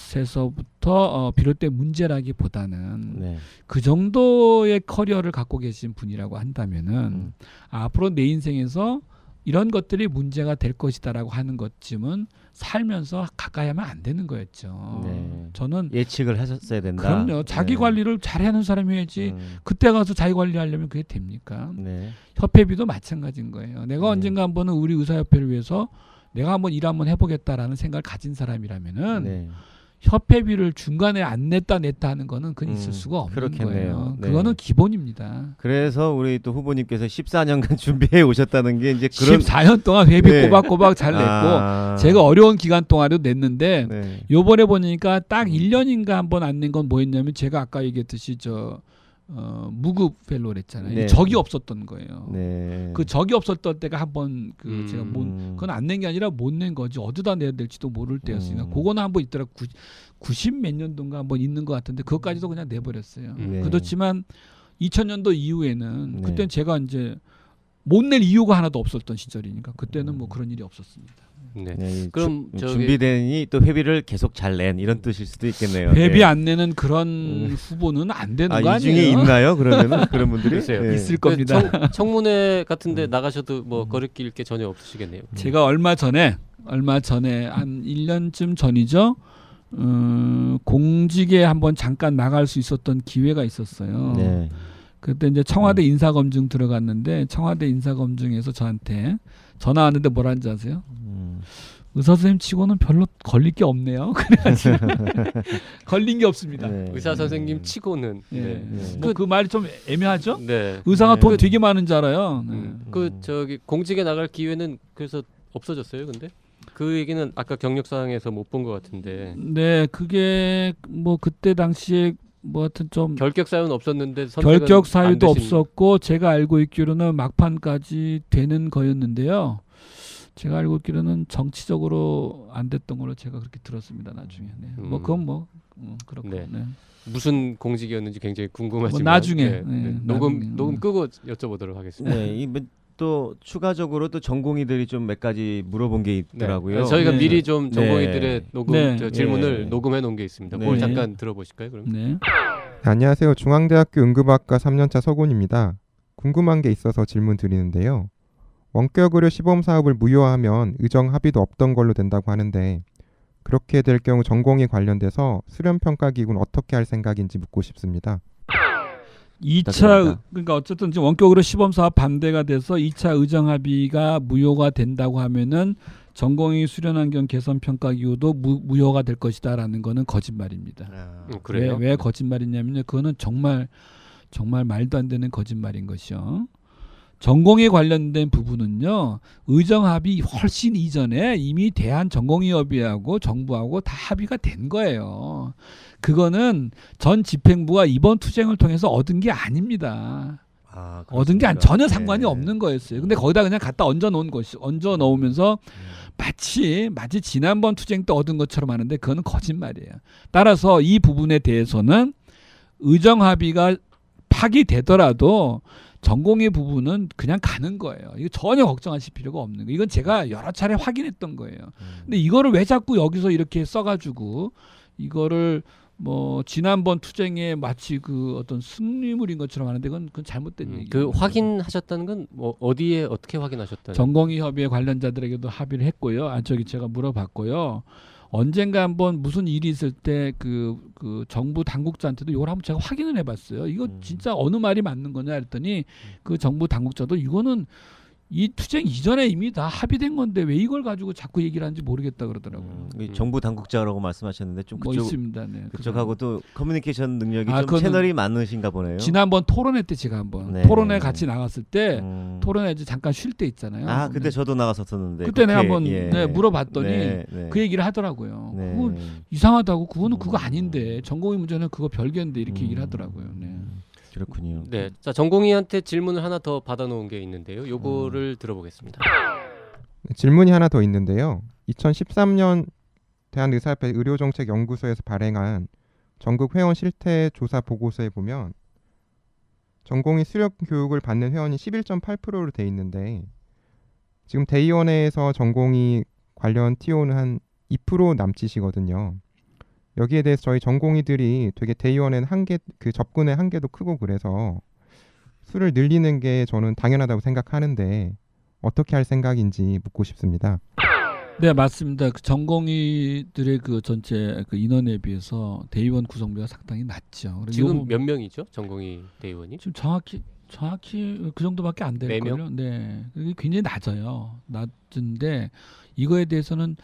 D: 것에서부터 비롯된 문제라기보다는
C: 네.
D: 그 정도의 커리어를 갖고 계신 분이라고 한다면은 앞으로 내 인생에서 이런 것들이 문제가 될 것이다라고 하는 것쯤은 살면서 가까이 하면 안 되는 거였죠.
C: 네.
D: 저는
C: 예측을 하셨어야 된다.
D: 그럼요. 자기
C: 네.
D: 관리를 잘하는 사람이어야지. 그때 가서 자기 관리하려면 그게 됩니까?
C: 네.
D: 협회비도 마찬가지인 거예요. 내가 언젠가 한번은 우리 의사협회를 위해서 내가 한번 일 한번 해보겠다라는 생각을 가진 사람이라면은
C: 네.
D: 협회비를 중간에 안 냈다 하는 거는 그건 있을 수가 없는
C: 그렇겠네요.
D: 거예요.
C: 네.
D: 그거는 기본입니다.
C: 그래서 우리 또 후보님께서 14년간 준비해 오셨다는 게 이제 그런
D: 14년 동안 회비
C: 네.
D: 꼬박꼬박 잘 냈고 제가 어려운 기간 동안에도 냈는데
C: 네.
D: 요번에 보니까 딱 1년인가 한번 안 낸 건 뭐였냐면 제가 아까 얘기했듯이 무급 펠로를 했잖아요.
C: 네.
D: 적이 없었던 거예요.
C: 네.
D: 그 적이 없었던 때가 한번 제가 그건 안 낸 게 아니라 못 낸 거지 어디다 내야 될지도 모를 때였으니까 그거는 한번 있더라 90 몇 년도인가 한번 있는 것 같은데 그것까지도 그냥 내버렸어요.
C: 네.
D: 그렇지만 2000년도 이후에는
C: 네.
D: 그때는 제가 이제 못 낼 이유가 하나도 없었던 시절이니까 그때는 뭐 그런 일이 없었습니다.
B: 네.
C: 네.
B: 그럼
C: 준비되니 또 회비를 계속 잘 낸 이런 뜻일 수도 있겠네요.
D: 회비
C: 네.
D: 안 내는 그런 후보는 안 되는 거
C: 이
D: 아니에요?
C: 중에 있나요? 그러면은 그런 분들이
B: 글쎄요.
C: 네.
D: 있을 겁니다.
B: 청문회 같은데 나가셔도 뭐 거리낄 게 전혀 없으시겠네요.
D: 제가 얼마 전에 한 1년쯤 전이죠. 공직에 한번 잠깐 나갈 수 있었던 기회가 있었어요.
C: 네.
D: 그때 이제 청와대 인사검증 들어갔는데 청와대 인사검증에서 저한테 전화 왔는데 뭐라는지 아세요? 의사 선생님 치고는 별로 걸릴 게 없네요. 그래가지고 걸린 게 없습니다.
C: 네.
B: 의사 선생님 치고는
D: 예.
B: 네.
D: 그 말이 좀 애매하죠?
B: 네.
D: 의사가
C: 네.
D: 돈 되게 많은 줄 알아요. 네.
B: 공직에 나갈 기회는 그래서 없어졌어요. 근데 그 얘기는 아까 경력사항에서 못 본 것 같은데.
D: 네, 그게 뭐 그때 당시에 뭐 하여튼 좀
B: 결격 사유는 없었는데 선택은
D: 결격 사유도
B: 안 되신-
D: 없었고 제가 알고 있기로는 막판까지 되는 거였는데요. 제가 알고 있기로는 정치적으로 안 됐던 걸로 제가 그렇게 들었습니다. 나중에. 네. 뭐 그건 뭐 그렇고.
B: 네.
D: 네.
B: 무슨 공직이었는지 굉장히 궁금하지만
D: 뭐 나중에,
B: 네, 네.
D: 네,
B: 녹음
D: 나중에.
B: 끄고 여쭤보도록 하겠습니다.
C: 네. 또 추가적으로 또 전공의들이 좀 몇 가지 물어본 게 있더라고요.
B: 저희가
D: 네.
B: 미리 좀
C: 네.
B: 전공의들의 녹음
D: 네.
B: 질문을
C: 네.
B: 녹음해 놓은 게 있습니다.
C: 네.
B: 그걸 잠깐 들어보실까요? 그럼?
D: 네.
E: 안녕하세요. 중앙대학교 응급학과 3년차 서곤입니다. 궁금한 게 있어서 질문 드리는데요. 원격 의료 시범 사업을 무효화하면 의정 합의도 없던 걸로 된다고 하는데 그렇게 될 경우 전공에 관련돼서 수련평가기구는 어떻게 할 생각인지 묻고 싶습니다.
D: 2차 그러니까 어쨌든 지금 원격으로 시범사업 반대가 돼서 2차 의정 합의가 무효가 된다고 하면은 전공의 수련환경 개선 평가기구도 무효가 될 것이다라는 거는 거짓말입니다.
B: 그래요?
D: 왜 거짓말이냐면요. 그거는 정말 말도 안 되는 거짓말인 것이요. 전공에 관련된 부분은요. 의정 합의 훨씬 이전에 이미 대한전공의협의회하고 정부하고 다 합의가 된 거예요. 그거는 전 집행부가 이번 투쟁을 통해서 얻은 게 아닙니다. 얻은 게 전혀 상관이 없는 거였어요. 근데 거기다 그냥 갖다 얹어 놓으면서 마치 지난번 투쟁 때 얻은 것처럼 하는데 그거는 거짓말이에요. 따라서 이 부분에 대해서는 의정 합의가 파기되더라도 전공의 부분은 그냥 가는 거예요. 이거 전혀 걱정하실 필요가 없는 거예요. 이건 제가 여러 차례 확인했던 거예요. 근데 이거를 왜 자꾸 여기서 이렇게 써가지고 이거를 뭐 지난번 투쟁에 마치 그 어떤 승리물인 것처럼 하는데 그건 잘못된 얘기예요.
B: 그 확인하셨다는 건 뭐 어디에 어떻게 확인하셨다는?
D: 전공의 협의회 관련자들에게도 합의를 했고요. 저기 제가 물어봤고요. 언젠가 한번 무슨 일이 있을 때 그 정부 당국자한테도 이걸 한번 제가 확인을 해봤어요. 이거 진짜 어느 말이 맞는 거냐 했더니 그 정부 당국자도 이거는 이 투쟁 이전에 이미 다 합의된 건데 왜 이걸 가지고 자꾸 얘기를 하는지 모르겠다 그러더라고요.
C: 정부 당국자라고 말씀하셨는데 좀
D: 뭐 있습니다. 네.
C: 그쪽하고도 커뮤니케이션 능력이 좀 채널이 많으신가 보네요.
D: 지난번 토론회 때 제가 한번 토론회 같이 나갔을 때 토론회 이제 잠깐 쉴 때 있잖아요.
C: 그때 저도 나갔었었는데
D: 그때 내가 한번 물어봤더니 그 얘기를 하더라고요. 그거 이상하다고 그거는 그거 아닌데 전공의 문제는 그거 별개인데 이렇게 얘기를 하더라고요. 네.
C: 그렇군요.
B: 네, 자 전공의한테 질문을 하나 더 받아놓은 게 있는데요. 요거를 들어보겠습니다.
E: 질문이 하나 더 있는데요. 2013년 대한의사협회 의료정책연구소에서 발행한 전국 회원 실태 조사 보고서에 보면 전공의 수련 교육을 받는 회원이 11.8%로 돼 있는데 지금 대의원회에서 전공의 관련 TO는 한 2% 남짓이거든요. 여기에 대해서 저희 전공의들이 되게 대의원에는 그 접근의 한계도 크고 그래서 수를 늘리는 게 저는 당연하다고 생각하는데 어떻게 할 생각인지 묻고 싶습니다.
D: 네, 맞습니다. 그 전공의들의 그 전체 그 인원에 비해서 대의원 구성비가 상당히 낮죠.
B: 지금 몇 명이죠? 전공의 대의원이?
D: 지금 정확히 그 정도밖에 안 될 걸요. 네, 그게 굉장히 낮아요. 낮은데 이거에 대해서는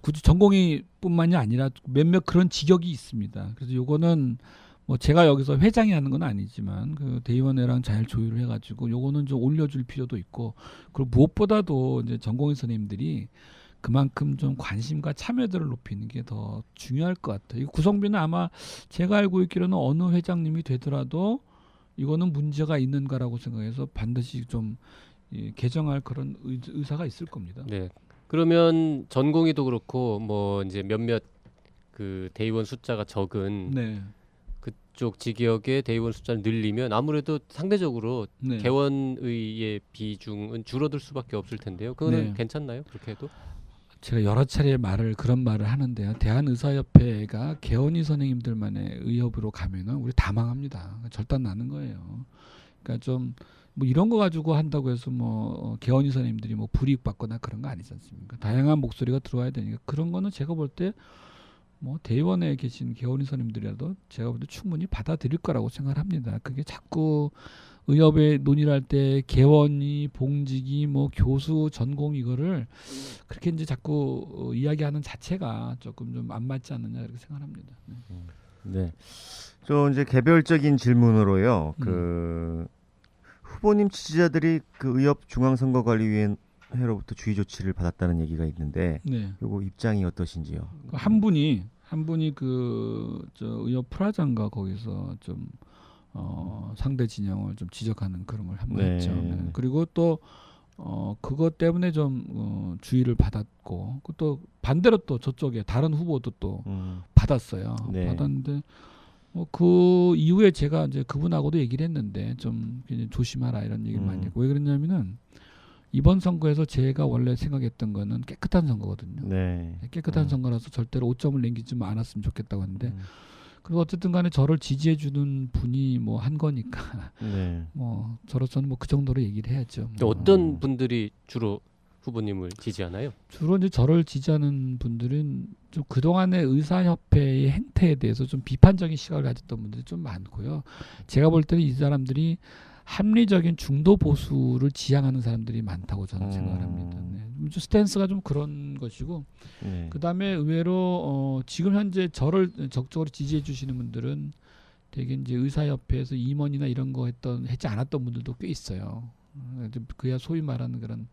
D: 굳이 전공의뿐만이 아니라 몇몇 그런 직역이 있습니다. 그래서 요거는 뭐 제가 여기서 회장이 하는 건 아니지만 그 대의원회랑 잘 조율을 해가지고 요거는 좀 올려줄 필요도 있고 그리고 무엇보다도 이제 전공의 선생님들이 그만큼 좀 관심과 참여도를 높이는 게 더 중요할 것 같아요. 이 구성비는 아마 제가 알고 있기로는 어느 회장님이 되더라도 이거는 문제가 있는가라고 생각해서 반드시 좀 개정할 그런 의사가 있을 겁니다.
B: 네. 그러면 전공의도 그렇고 뭐 이제 몇몇 그 대의원 숫자가 적은 그쪽 직역의 대의원 숫자를 늘리면 아무래도 상대적으로 개원의의 비중은 줄어들 수밖에 없을 텐데요. 그거는 괜찮나요? 그렇게 해도?
D: 제가 여러 차례 그런 말을 하는데요. 대한의사협회가 개원의 선생님들만의 의협으로 가면은 우리 다 망합니다. 절단 나는 거예요. 그러니까 좀 뭐 이런 거 가지고 한다고 해서 뭐 개원의 선생님들이 뭐 불이익받거나 그런 거 아니지 않습니까? 다양한 목소리가 들어와야 되니까 그런 거는 제가 볼 때 뭐 대의원에 계신 개원의 선생님들이라도 제가 볼 때 충분히 받아들일 거라고 생각합니다. 그게 자꾸 의협에 논의를 할 때 개원이 봉직이 뭐 교수 전공 이거를 그렇게 이제 자꾸 이야기하는 자체가 조금 좀 안 맞지 않느냐 이렇게 생각합니다.
C: 네. 좀 이제 개별적인 질문으로요. 그 후보님 지지자들이 그 의협 중앙선거관리위원회로부터 주의 조치를 받았다는 얘기가 있는데, 요거 입장이 어떠신지요?
D: 한 분이 그 저 의협 프라장과 거기서 좀 상대 진영을 좀 지적하는 그런 걸 한번 했죠. 그리고 또 그것 때문에 좀 주의를 받았고 또 반대로 또 저쪽에 다른 후보도 또 받았어요. 받았는데 그 이후에 제가 이제 그분하고도 얘기를 했는데 좀 조심하라 이런 얘기를 많이 했고 왜 그랬냐면은 이번 선거에서 제가 원래 생각했던 거는 깨끗한 선거거든요. 깨끗한 선거라서 절대로 5점을 남기지 않았으면 좋겠다고 하는데 그리고 어쨌든 간에 저를 지지해 주는 분이 뭐 한 거니까 뭐 저로서는 뭐 그 정도로 얘기를 해야죠.
B: 어떤 분들이 주로 후보님을 지지하나요?
D: 주로 이제 저를 지지하는 분들은 좀 그동안의 의사협회의 행태에 대해서 좀 비판적인 시각을 가졌던 분들이 좀 많고요. 제가 볼 때는 이 사람들이 합리적인 중도 보수를 지향하는 사람들이 많다고 저는 생각을 합니다. 네. 좀 스탠스가 좀 그런 것이고,
C: 네.
D: 그다음에 의외로 지금 현재 저를 적극적으로 지지해 주시는 분들은 되게 이제 의사협회에서 임원이나 이런 거 하지 않았던 분들도 꽤 있어요. 그야 소위 말하는 그런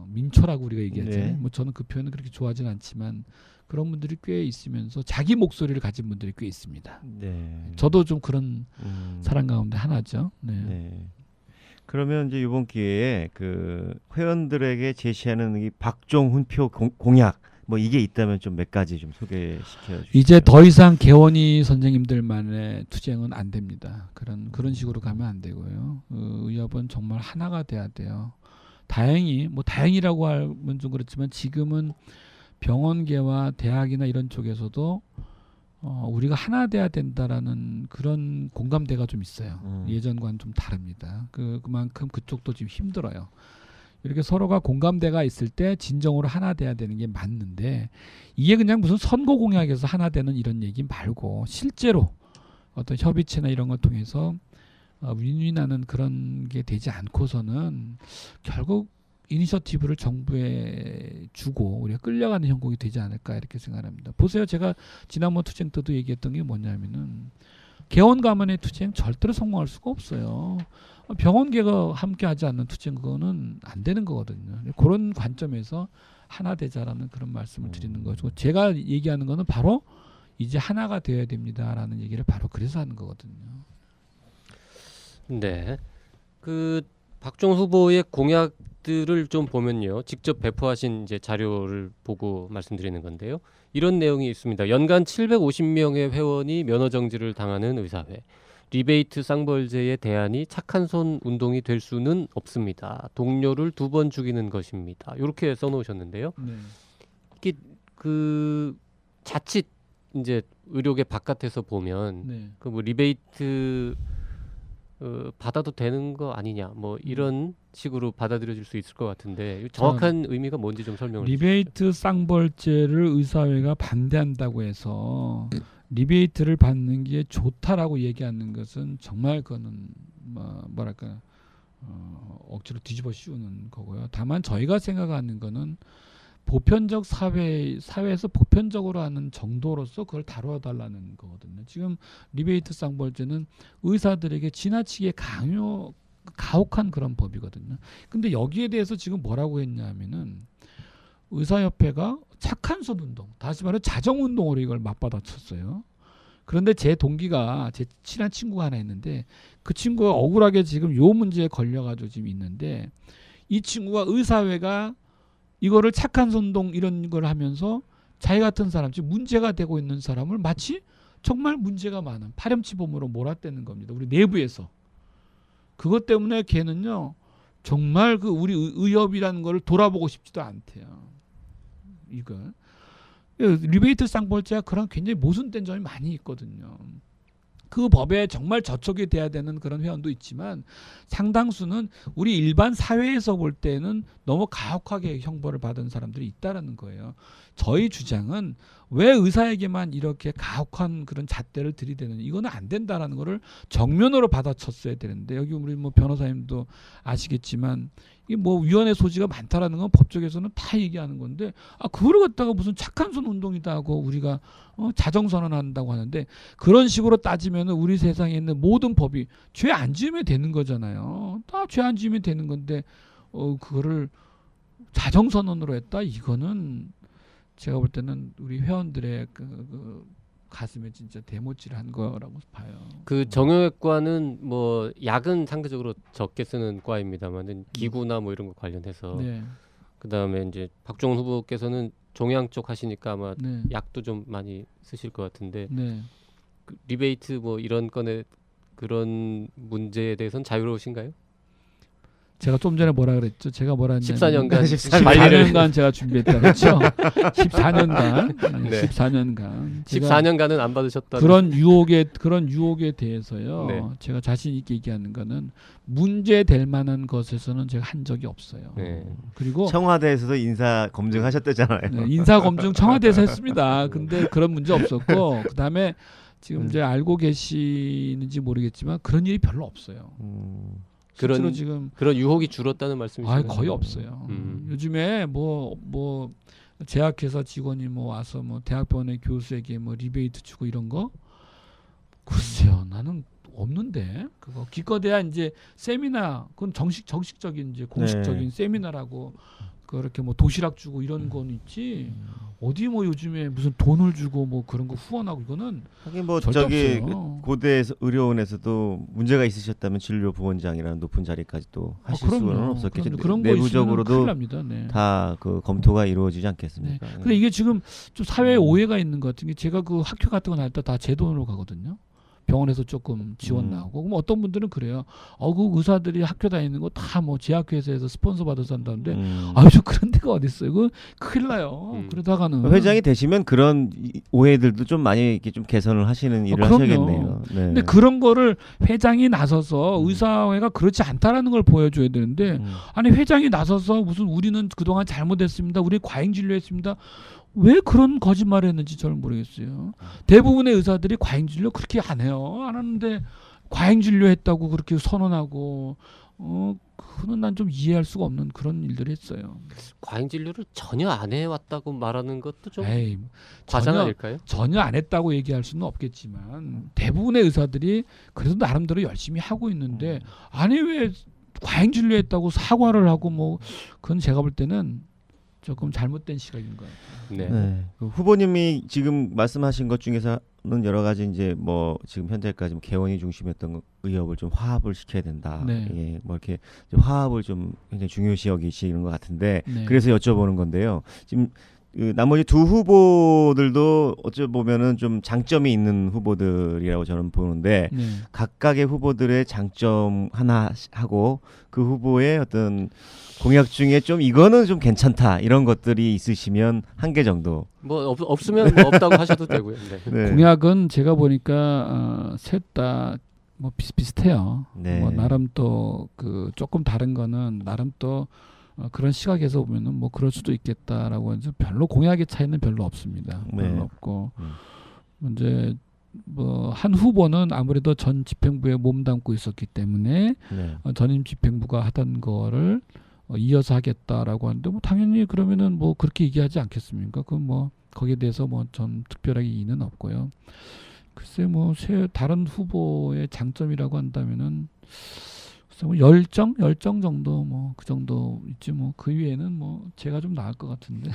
D: 민초라고 우리가 얘기하잖아요.
C: 네.
D: 뭐 저는 그 표현은 그렇게 좋아하진 않지만 그런 분들이 꽤 있으면서 자기 목소리를 가진 분들이 꽤 있습니다.
C: 네.
D: 저도 좀 그런 사람 가운데 하나죠. 네.
C: 네. 그러면 이제 이번 기회에 그 회원들에게 제시하는 이 박종훈표 공약 뭐 이게 있다면 좀 몇 가지 좀 소개시켜 주시죠.
D: 이제 더 이상 개원이 선생님들만의 투쟁은 안 됩니다. 그런 식으로 가면 안 되고요. 의협은 정말 하나가 돼야 돼요. 다행이라고 하면 좀 그렇지만 지금은 병원계와 대학이나 이런 쪽에서도 우리가 하나 돼야 된다라는 그런 공감대가 좀 있어요. 예전과는 좀 다릅니다. 그만큼 그쪽도 지금 힘들어요. 이렇게 서로가 공감대가 있을 때 진정으로 하나 돼야 되는 게 맞는데, 이게 그냥 무슨 선거 공약에서 하나 되는 이런 얘기 말고 실제로 어떤 협의체나 이런 걸 통해서 윈윈하는 그런 게 되지 않고서는 결국 이니셔티브를 정부에 주고 우리가 끌려가는 형국이 되지 않을까 이렇게 생각합니다. 보세요. 제가 지난번 투쟁 때도 얘기했던 게 뭐냐면은 개원 가문의 투쟁 절대로 성공할 수가 없어요. 병원계가 함께하지 않는 투쟁 그거는 안 되는 거거든요. 그런 관점에서 하나 되자라는 그런 말씀을 드리는 거죠. 제가 얘기하는 거는 바로 이제 하나가 되어야 됩니다라는 얘기를 바로 그래서 하는 거거든요.
B: 네. 그 박종 후보의 공약들을 좀 보면요. 직접 배포하신 이제 자료를 보고 말씀드리는 건데요. 이런 내용이 있습니다. 연간 750명의 회원이 면허 정지를 당하는 의사회. 리베이트 쌍벌제의 대안이 착한 손 운동이 될 수는 없습니다. 동료를 2번 죽이는 것입니다. 이렇게 써놓으셨는데요.
D: 네.
B: 이게 그 자칫 이제 의료계 바깥에서 보면
D: 네.
B: 그 뭐 리베이트 받아도 되는 거 아니냐 뭐 이런 식으로 받아들여질 수 있을 것 같은데 정확한 의미가 뭔지 좀 설명을
D: 리베이트 쌍벌제를 의사회가 반대한다고 해서 리베이트를 받는 게 좋다라고 얘기하는 것은 정말 그거는 뭐랄까 억지로 뒤집어 씌우는 거고요. 다만 저희가 생각하는 거는 보편적 사회에서 보편적으로 하는 정도로서 그걸 다뤄달라는 거거든요. 지금 리베이트 쌍벌제는 의사들에게 지나치게 가혹한 그런 법이거든요. 근데 여기에 대해서 지금 뭐라고 했냐면은 의사협회가 착한 손 운동, 다시 말해 자정 운동으로 이걸 맞받아쳤어요. 그런데 제 동기가 제 친한 친구가 하나 있는데 그 친구가 억울하게 지금 요 문제에 걸려가지고 지금 있는데, 이 친구가 의사회가 이거를 착한 손동 이런 걸 하면서 자기 같은 사람, 지금 문제가 되고 있는 사람을 마치 정말 문제가 많은 파렴치범으로 몰아대는 겁니다. 우리 내부에서. 그것 때문에 걔는요 정말 그 우리 의협이라는 걸 돌아보고 싶지도 않대요. 이거 리베이트 쌍벌제가 그런 굉장히 모순된 점이 많이 있거든요. 그 법에 정말 저촉이 돼야 되는 그런 회원도 있지만 상당수는 우리 일반 사회에서 볼 때는 너무 가혹하게 형벌을 받은 사람들이 있다라는 거예요. 저희 주장은 왜 의사에게만 이렇게 가혹한 그런 잣대를 들이대는, 이거는 안 된다라는 거를 정면으로 받아쳤어야 되는데, 여기 우리 뭐 변호사님도 아시겠지만 이 뭐 위헌의 소지가 많다라는 건 법적에서는 다 얘기하는 건데, 그걸 갖다가 무슨 착한 손 운동이다 하고 우리가 자정선언한다고 하는데, 그런 식으로 따지면 우리 세상에 있는 모든 법이 죄 안 지으면 되는 거잖아요. 다 죄 안 지으면 되는 건데 그거를 자정선언으로 했다? 이거는 제가 볼 때는 우리 회원들의 그 가슴에 진짜 대못질 한 거라고 봐요.
B: 그 정형외과는 뭐 약은 상대적으로 적게 쓰는 과입니다만은 기구나 뭐 이런 거 관련해서
D: 네.
B: 그다음에 이제 박종훈 후보께서는 종양 쪽 하시니까 아마
D: 네.
B: 약도 좀 많이 쓰실 것 같은데
D: 네.
B: 그 리베이트 뭐 이런 건에 그런 문제에 대해서는 자유로우신가요?
D: 제가 좀 전에 뭐라 그랬죠? 제가 뭐라 했냐면
B: 14년간
D: 14년간 제가 준비했다 그렇죠? 14년간
B: 네.
D: 14년간
B: 14년간은 안 받으셨다.
D: 그런 유혹에 대해서요.
B: 네.
D: 제가 자신 있게 얘기하는 거는 문제될 만한 것에서는 제가 한 적이 없어요.
B: 네.
D: 그리고
C: 청와대에서도 인사 검증하셨다잖아요.
D: 네, 인사 검증 청와대에서 했습니다. 근데 그런 문제 없었고 그다음에 지금 이제 알고 계시는지 모르겠지만 그런 일이 별로 없어요. 실제로 지금
B: 그런 유혹이 줄었다는 말씀이시죠?
D: 거의 없어요. 요즘에 뭐 제약회사 직원이 뭐 와서 뭐 대학병원의 교수에게 뭐 리베이트 주고 이런 거 글쎄요, 나는 없는데 그거 기껏해야 이제 세미나 그건 정식적인 이제 공식적인 세미나라고 그렇게 뭐 도시락 주고 이런 건 있지 어디 뭐 요즘에 무슨 돈을 주고 뭐 그런 거 후원하고 이거는
C: 하긴 뭐
D: 절대
C: 저기
D: 없어요.
C: 고대 의료원에서도 문제가 있으셨다면 진료 부원장이라는 높은 자리까지 또 하실
D: 그럼요.
C: 수는 없었겠죠.
D: 그런 거
C: 내부적으로도
D: 있으면 큰일 납니다. 네.
C: 다 그 검토가 이루어지지 않겠습니까?
D: 네. 근데 이게 지금 좀 사회에 오해가 있는 것 같은 게 제가 그 학교 같은 거 다닐 때 다 제 돈으로 가거든요. 병원에서 조금 지원 나오고 그럼 어떤 분들은 그래요. 그 의사들이 학교 다니는 거 다 뭐 제약회사에서 스폰서 받아서 한다는데 저 그런 데가 어디 있어요? 그 큰일 나요. 그러다가는
C: 회장이 되시면 그런 오해들도 좀 많이 이렇게 좀 개선을 하시는 일을
D: 그럼요.
C: 하셔야겠네요. 네.
D: 근데 그런 거를 회장이 나서서 의사회가 그렇지 않다라는 걸 보여줘야 되는데 아니 회장이 나서서 무슨 우리는 그동안 잘못했습니다. 우리 과잉 진료했습니다. 왜 그런 거짓말을 했는지 저는 모르겠어요. 대부분의 의사들이 과잉 진료 그렇게 안 해요. 안 하는데 과잉 진료했다고 그렇게 선언하고 그거는 난 좀 이해할 수가 없는 그런 일들을 했어요.
B: 과잉 진료를 전혀 안 해왔다고 말하는 것도 좀
D: 에이,
B: 과장 아닐까요?
D: 전혀 안 했다고 얘기할 수는 없겠지만 대부분의 의사들이 그래도 나름대로 열심히 하고 있는데 아니 왜 과잉 진료했다고 사과를 하고 뭐 그건 제가 볼 때는 조금 잘못된 시각인 것 같아요.
B: 네.
C: 네. 그 후보님이 지금 말씀하신 것 중에서는 여러 가지 이제 뭐 지금 현재까지 개원이 중심했던 의협을 좀 화합을 시켜야 된다.
D: 네.
C: 예, 뭐 이렇게 좀 화합을 좀 굉장히 중요시 여기시는 것 같은데
D: 네.
C: 그래서 여쭤보는 건데요. 지금 그 나머지 두 후보들도 어찌 보면은 좀 장점이 있는 후보들이라고 저는 보는데
D: 네.
C: 각각의 후보들의 장점 하나 하고 그 후보의 어떤 공약 중에 좀 이거는 좀 괜찮다 이런 것들이 있으시면 한 개 정도.
B: 뭐 없으면 뭐 없다고 하셔도 되고요. 네.
C: 네.
D: 공약은 제가 보니까 셋 다 뭐 비슷해요.
C: 네.
D: 뭐 나름 또 그 조금 다른 거는 나름 또 그런 시각에서 보면은 뭐 그럴 수도 있겠다라고 해서 별로 공약의 차이는 별로 없습니다.
C: 네.
D: 별로 없고 이제 뭐 한 후보는 아무래도 전 집행부에 몸담고 있었기 때문에
C: 네.
D: 전임 집행부가 하던 거를 이어서 하겠다라고 하는데 뭐 당연히 그러면은 뭐 그렇게 얘기하지 않겠습니까? 그 뭐 거기에 대해서 뭐 전 특별하게 이의는 없고요. 글쎄 뭐 다른 후보의 장점이라고 한다면은 뭐 열정 정도 뭐 그 정도 있지 뭐 그 위에는 뭐 제가 좀 나을 것 같은데.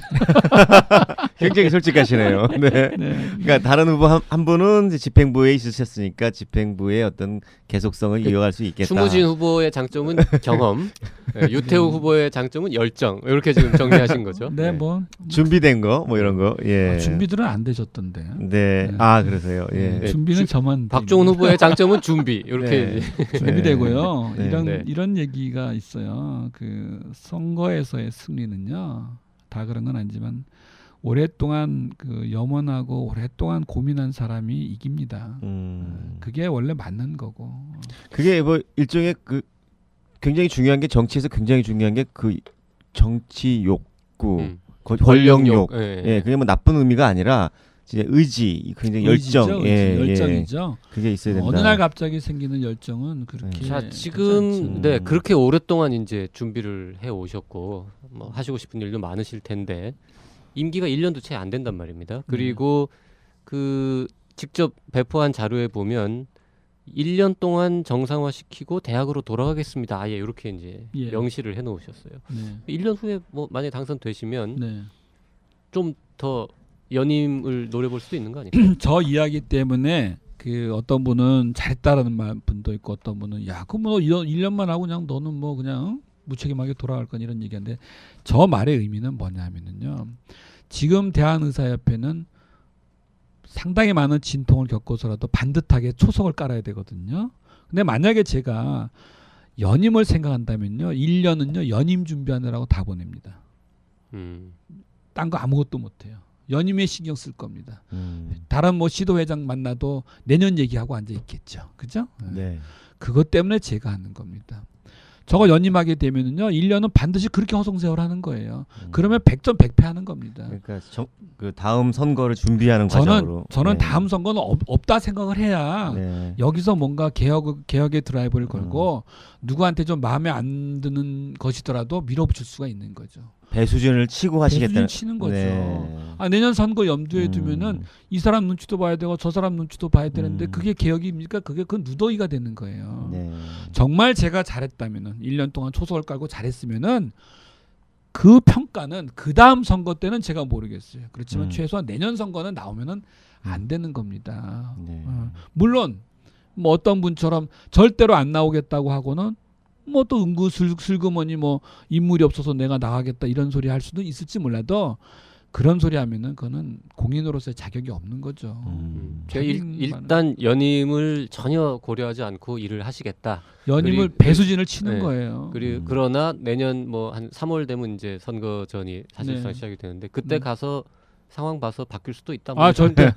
C: 굉장히 솔직하시네요. 네.
D: 네.
C: 그러니까 다른 후보 한 분은 이제 집행부에 있으셨으니까 집행부의 어떤 계속성을 이어갈 수 있겠다.
B: 추무진 후보의 장점은 경험, 네, 유태우 후보의 장점은 열정. 이렇게 지금 정리하신 거죠.
D: 네, 뭐
C: 준비된 거 뭐 이런 거. 예.
D: 준비들은 안 되셨던데.
C: 네. 아 그러세요. 예.
B: 네.
D: 준비는 저만.
B: 박종훈 후보의 장점은 준비. 이렇게
C: 네.
D: 준비되고요.
C: 네.
D: 이런 얘기가 있어요. 그 선거에서의 승리는요. 다 그런 건 아니지만 오랫동안 그 염원하고 오랫동안 고민한 사람이 이깁니다. 그게 원래 맞는 거고.
C: 그게 뭐 일종의 그 굉장히 중요한 게 정치에서 굉장히 중요한 게 그 정치 욕구, 권력욕. 예, 그게 뭐 나쁜 의미가 아니라 진짜 의지, 굉장히 열정,
D: 열정이죠.
C: 그게 있어야 된다.
D: 어느 날 갑자기 생기는 열정은 그렇게.
B: 자, 지금 네 그렇게 오랫동안 이제 준비를 해 오셨고 뭐 하시고 싶은 일도 많으실 텐데 임기가 1년도 채 안 된단 말입니다. 그리고 그 직접 배포한 자료에 보면 1년 동안 정상화시키고 대학으로 돌아가겠습니다. 아예 이렇게 이제 명시를 해 놓으셨어요.
D: 네.
B: 1년 후에 뭐 만약에 당선되시면
D: 네.
B: 좀 더 연임을 노려볼 수도 있는 거 아닐까요?
D: 저 이야기 때문에 그 어떤 분은 잘했다라는 분도 있고 어떤 분은 야, 그럼 뭐 1년만 하고 그냥 너는 뭐 그냥 무책임하게 돌아갈 건 이런 얘기인데 저 말의 의미는 뭐냐면은요. 지금 대한의사협회는 상당히 많은 진통을 겪어서라도 반듯하게 초석을 깔아야 되거든요. 근데 만약에 제가 연임을 생각한다면요. 1년은요. 연임 준비하느라고 다 보냅니다. 딴 거 아무것도 못 해요. 연임에 신경 쓸 겁니다. 다른 뭐 시도회장 만나도 내년 얘기하고 앉아 있겠죠. 그죠?
C: 네. 그것
D: 그것 때문에 제가 하는 겁니다. 저거 연임하게 되면은요. 1년은 반드시 그렇게 허송세월하는 거예요. 그러면 100점 100패 하는 겁니다.
C: 그러니까 그 다음 선거를 준비하는 과정으로.
D: 저는
C: 네.
D: 다음 선거는 없다 생각을 해야
C: 네.
D: 여기서 뭔가 개혁의 드라이브를 걸고 누구한테 좀 마음에 안 드는 것이더라도 밀어붙일 수가 있는 거죠.
C: 배수진을 치고 하시겠다는.
D: 배수진 치는 거죠.
C: 네.
D: 내년 선거 염두에 두면은 이 사람 눈치도 봐야 되고 저 사람 눈치도 봐야 되는데 그게 개혁입니까? 그게 그 누더기가 되는 거예요.
C: 네.
D: 정말 제가 잘했다면은 1년 동안 초석을 깔고 잘했으면은 그 평가는 그 다음 선거 때는 제가 모르겠어요. 그렇지만 최소한 내년 선거는 나오면은 안 되는 겁니다.
C: 네.
D: 물론 뭐 어떤 분처럼 절대로 안 나오겠다고 하고는 뭐 또 슬그머니 뭐 인물이 없어서 내가 나가겠다 이런 소리 할 수도 있을지 몰라도 그런 소리 하면은 그거는 공인으로서의 자격이 없는 거죠.
B: 일단 연임을 전혀 고려하지 않고 일을 하시겠다.
D: 연임을 배수진을 치는
B: 네.
D: 거예요.
B: 그러나 내년 뭐 한 3월 되면 이제 선거 전이 사실상
D: 네.
B: 시작이 되는데 그때 가서 상황 봐서 바뀔 수도 있다.
D: 절대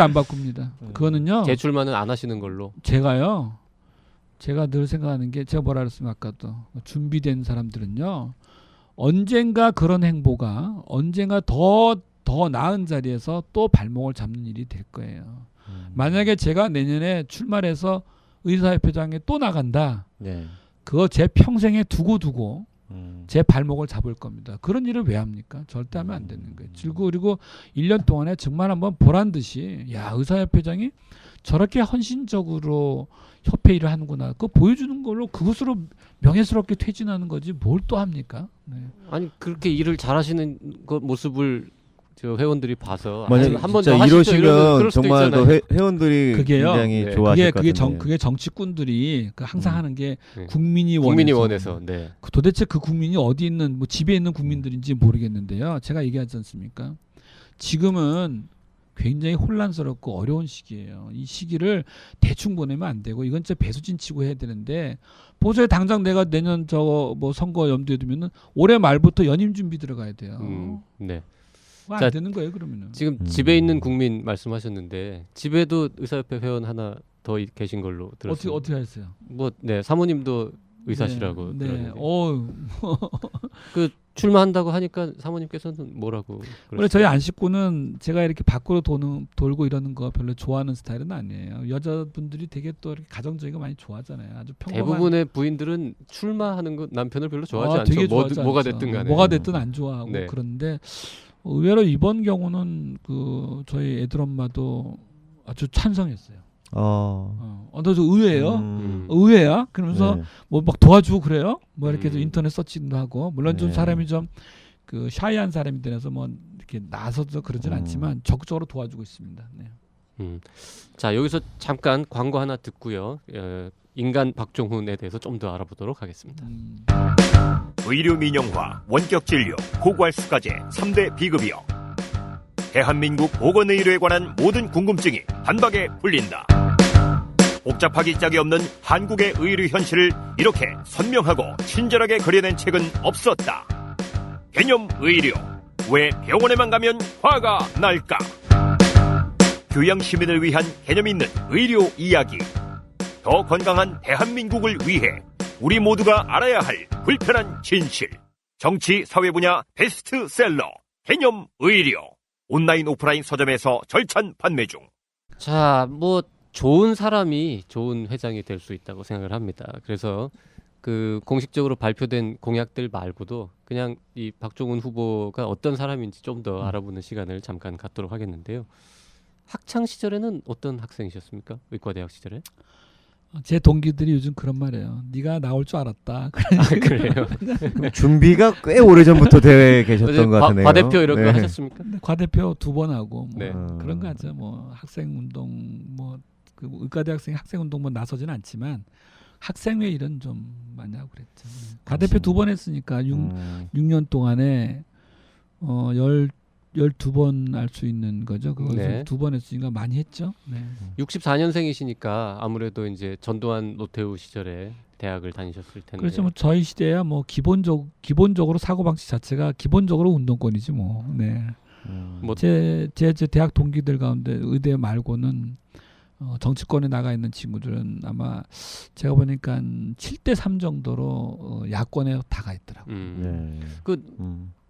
D: 안 바꿉니다. 그거는요.
B: 재출마는 안 하시는 걸로.
D: 제가 늘 생각하는 게 제가 뭐라 그랬습니까 아까도 준비된 사람들은요 언젠가 그런 행보가 언젠가 더 나은 자리에서 또 발목을 잡는 일이 될 거예요. 만약에 제가 내년에 출마를 해서 의사협회장에 또 나간다.
C: 네.
D: 그거 제 평생에 두고 제 발목을 잡을 겁니다. 그런 일을 왜 합니까? 절대 하면 안 되는 거예요. 그리고 1년 동안에 정말 한번 보란 듯이 야 의사협회장이 저렇게 헌신적으로 협회 일을 하는구나. 그거 보여주는 걸로 그것으로 명예스럽게 퇴진하는 거지 뭘 또 합니까? 네.
B: 아니 그렇게 일을 잘하시는 그 모습을 저 회원들이 봐서
C: 만약
B: 한번
C: 진짜
B: 더 하시죠.
C: 이러시면
B: 수도
C: 정말
B: 있잖아요.
C: 더 회원들이
D: 그게요.
C: 굉장히
B: 네.
C: 좋아하실 것 같은데.
D: 그게 정치꾼들이 항상 하는 게
B: 네.
D: 국민이
B: 원해서. 네.
D: 도대체 그 국민이 어디 있는 뭐 집에 있는 국민들인지 모르겠는데요. 제가 얘기하지 않습니까? 지금은 굉장히 혼란스럽고 어려운 시기예요. 이 시기를 대충 보내면 안 되고 이건 진짜 배수진 치고 해야 되는데 보세요. 당장 내가 내년 저 뭐 선거 염두에 두면은 올해 말부터 연임 준비 들어가야 돼요.
B: 네.
D: 안
B: 자,
D: 되는 거예요, 그러면은.
B: 지금 집에 있는 국민 말씀하셨는데 집에도 의사협회 회원 하나 더 계신 걸로 들었어요.
D: 어떻게 하셨어요?
B: 뭐 네, 사모님도 의사시라고
D: 네.
B: 들었는데.
D: 그
B: 출마한다고 하니까 사모님께서는 뭐라고
D: 원래 저희 안식구는 제가 이렇게 밖으로 돌고 이러는 거 별로 좋아하는 스타일은 아니에요. 여자분들이 되게 또 이렇게 가정적이고 많이 좋아하잖아요. 아주 평범한.
B: 대부분의 부인들은 출마하는 거 남편을 별로 좋아하지 않죠.
D: 되게 좋아하지
B: 뭐가
D: 않죠.
B: 됐든 간에.
D: 뭐가 됐든 안 좋아하고
B: 네.
D: 그런데 의외로 이번 경우는 저희 애들 엄마도 아주 찬성했어요. 저 의외예요. 의외야? 그러면서
C: 네.
D: 뭐 막 도와주고 그래요? 뭐 이렇게 해서
B: 음.
D: 인터넷 서칭도 하고 물론 좀
C: 네.
D: 사람이 좀 그 샤이한 사람이 되어서 뭐 이렇게 나서서 그러진 않지만 적극적으로 도와주고 있습니다. 네.
B: 자 여기서 잠깐 광고 하나 듣고요. 인간 박종훈에 대해서 좀 더 알아보도록 하겠습니다.
F: 의료 민영화, 원격 진료, 고고할 수까지 3대 비급이요. 대한민국 보건의료에 관한 모든 궁금증이 단박에 풀린다. 복잡하기 짝이 없는 한국의 의료 현실을 이렇게 선명하고 친절하게 그려낸 책은 없었다. 개념 의료. 왜 병원에만 가면 화가 날까? 교양 시민을 위한 개념 있는 의료 이야기. 더 건강한 대한민국을 위해 우리 모두가 알아야 할 불편한 진실. 정치 사회 분야 베스트셀러 개념 의료. 온라인 오프라인 서점에서 절찬 판매 중.
B: 자, 뭐 좋은 사람이 좋은 회장이 될 수 있다고 생각을 합니다. 그래서 그 공식적으로 발표된 공약들 말고도 그냥 이 박종훈 후보가 어떤 사람인지 좀 더 알아보는 시간을 잠깐 갖도록 하겠는데요. 학창 시절에는 어떤 학생이셨습니까? 의과대학 시절에?
D: 제 동기들이 요즘 그런 말이에요. 네가 나올 줄 알았다.
B: 그래요?
C: 준비가 꽤 오래전부터 대회에 계셨던 것 같네요.
B: 과대표 이런 거
C: 네.
B: 하셨습니까?
D: 과대표 2번 하고 뭐
B: 네.
D: 그런 거 하죠. 뭐 학생운동 그 의과대학생 학생운동 뭐 나서지는 않지만 학생회 일은 좀 많이 하고 그랬죠. 과대표 2번 했으니까 6년 동안에 12번 할 수 있는 거죠. 그것을
B: 네.
D: 2번 했으니까 많이 했죠. 네.
B: 64년생이시니까 아무래도 이제 전두환 노태우 시절에 대학을 다니셨을 텐데.
D: 그렇죠. 뭐 저희 시대야 뭐 기본적으로 사고 방식 자체가 기본적으로 운동권이지 뭐. 네.
B: 뭐
D: 제 대학 동기들 가운데 의대 말고는 정치권에 나가 있는 친구들은 아마 제가 보니까 7대3 정도로 야권에 다가 있더라고요.
B: 음.
C: 네.
B: 그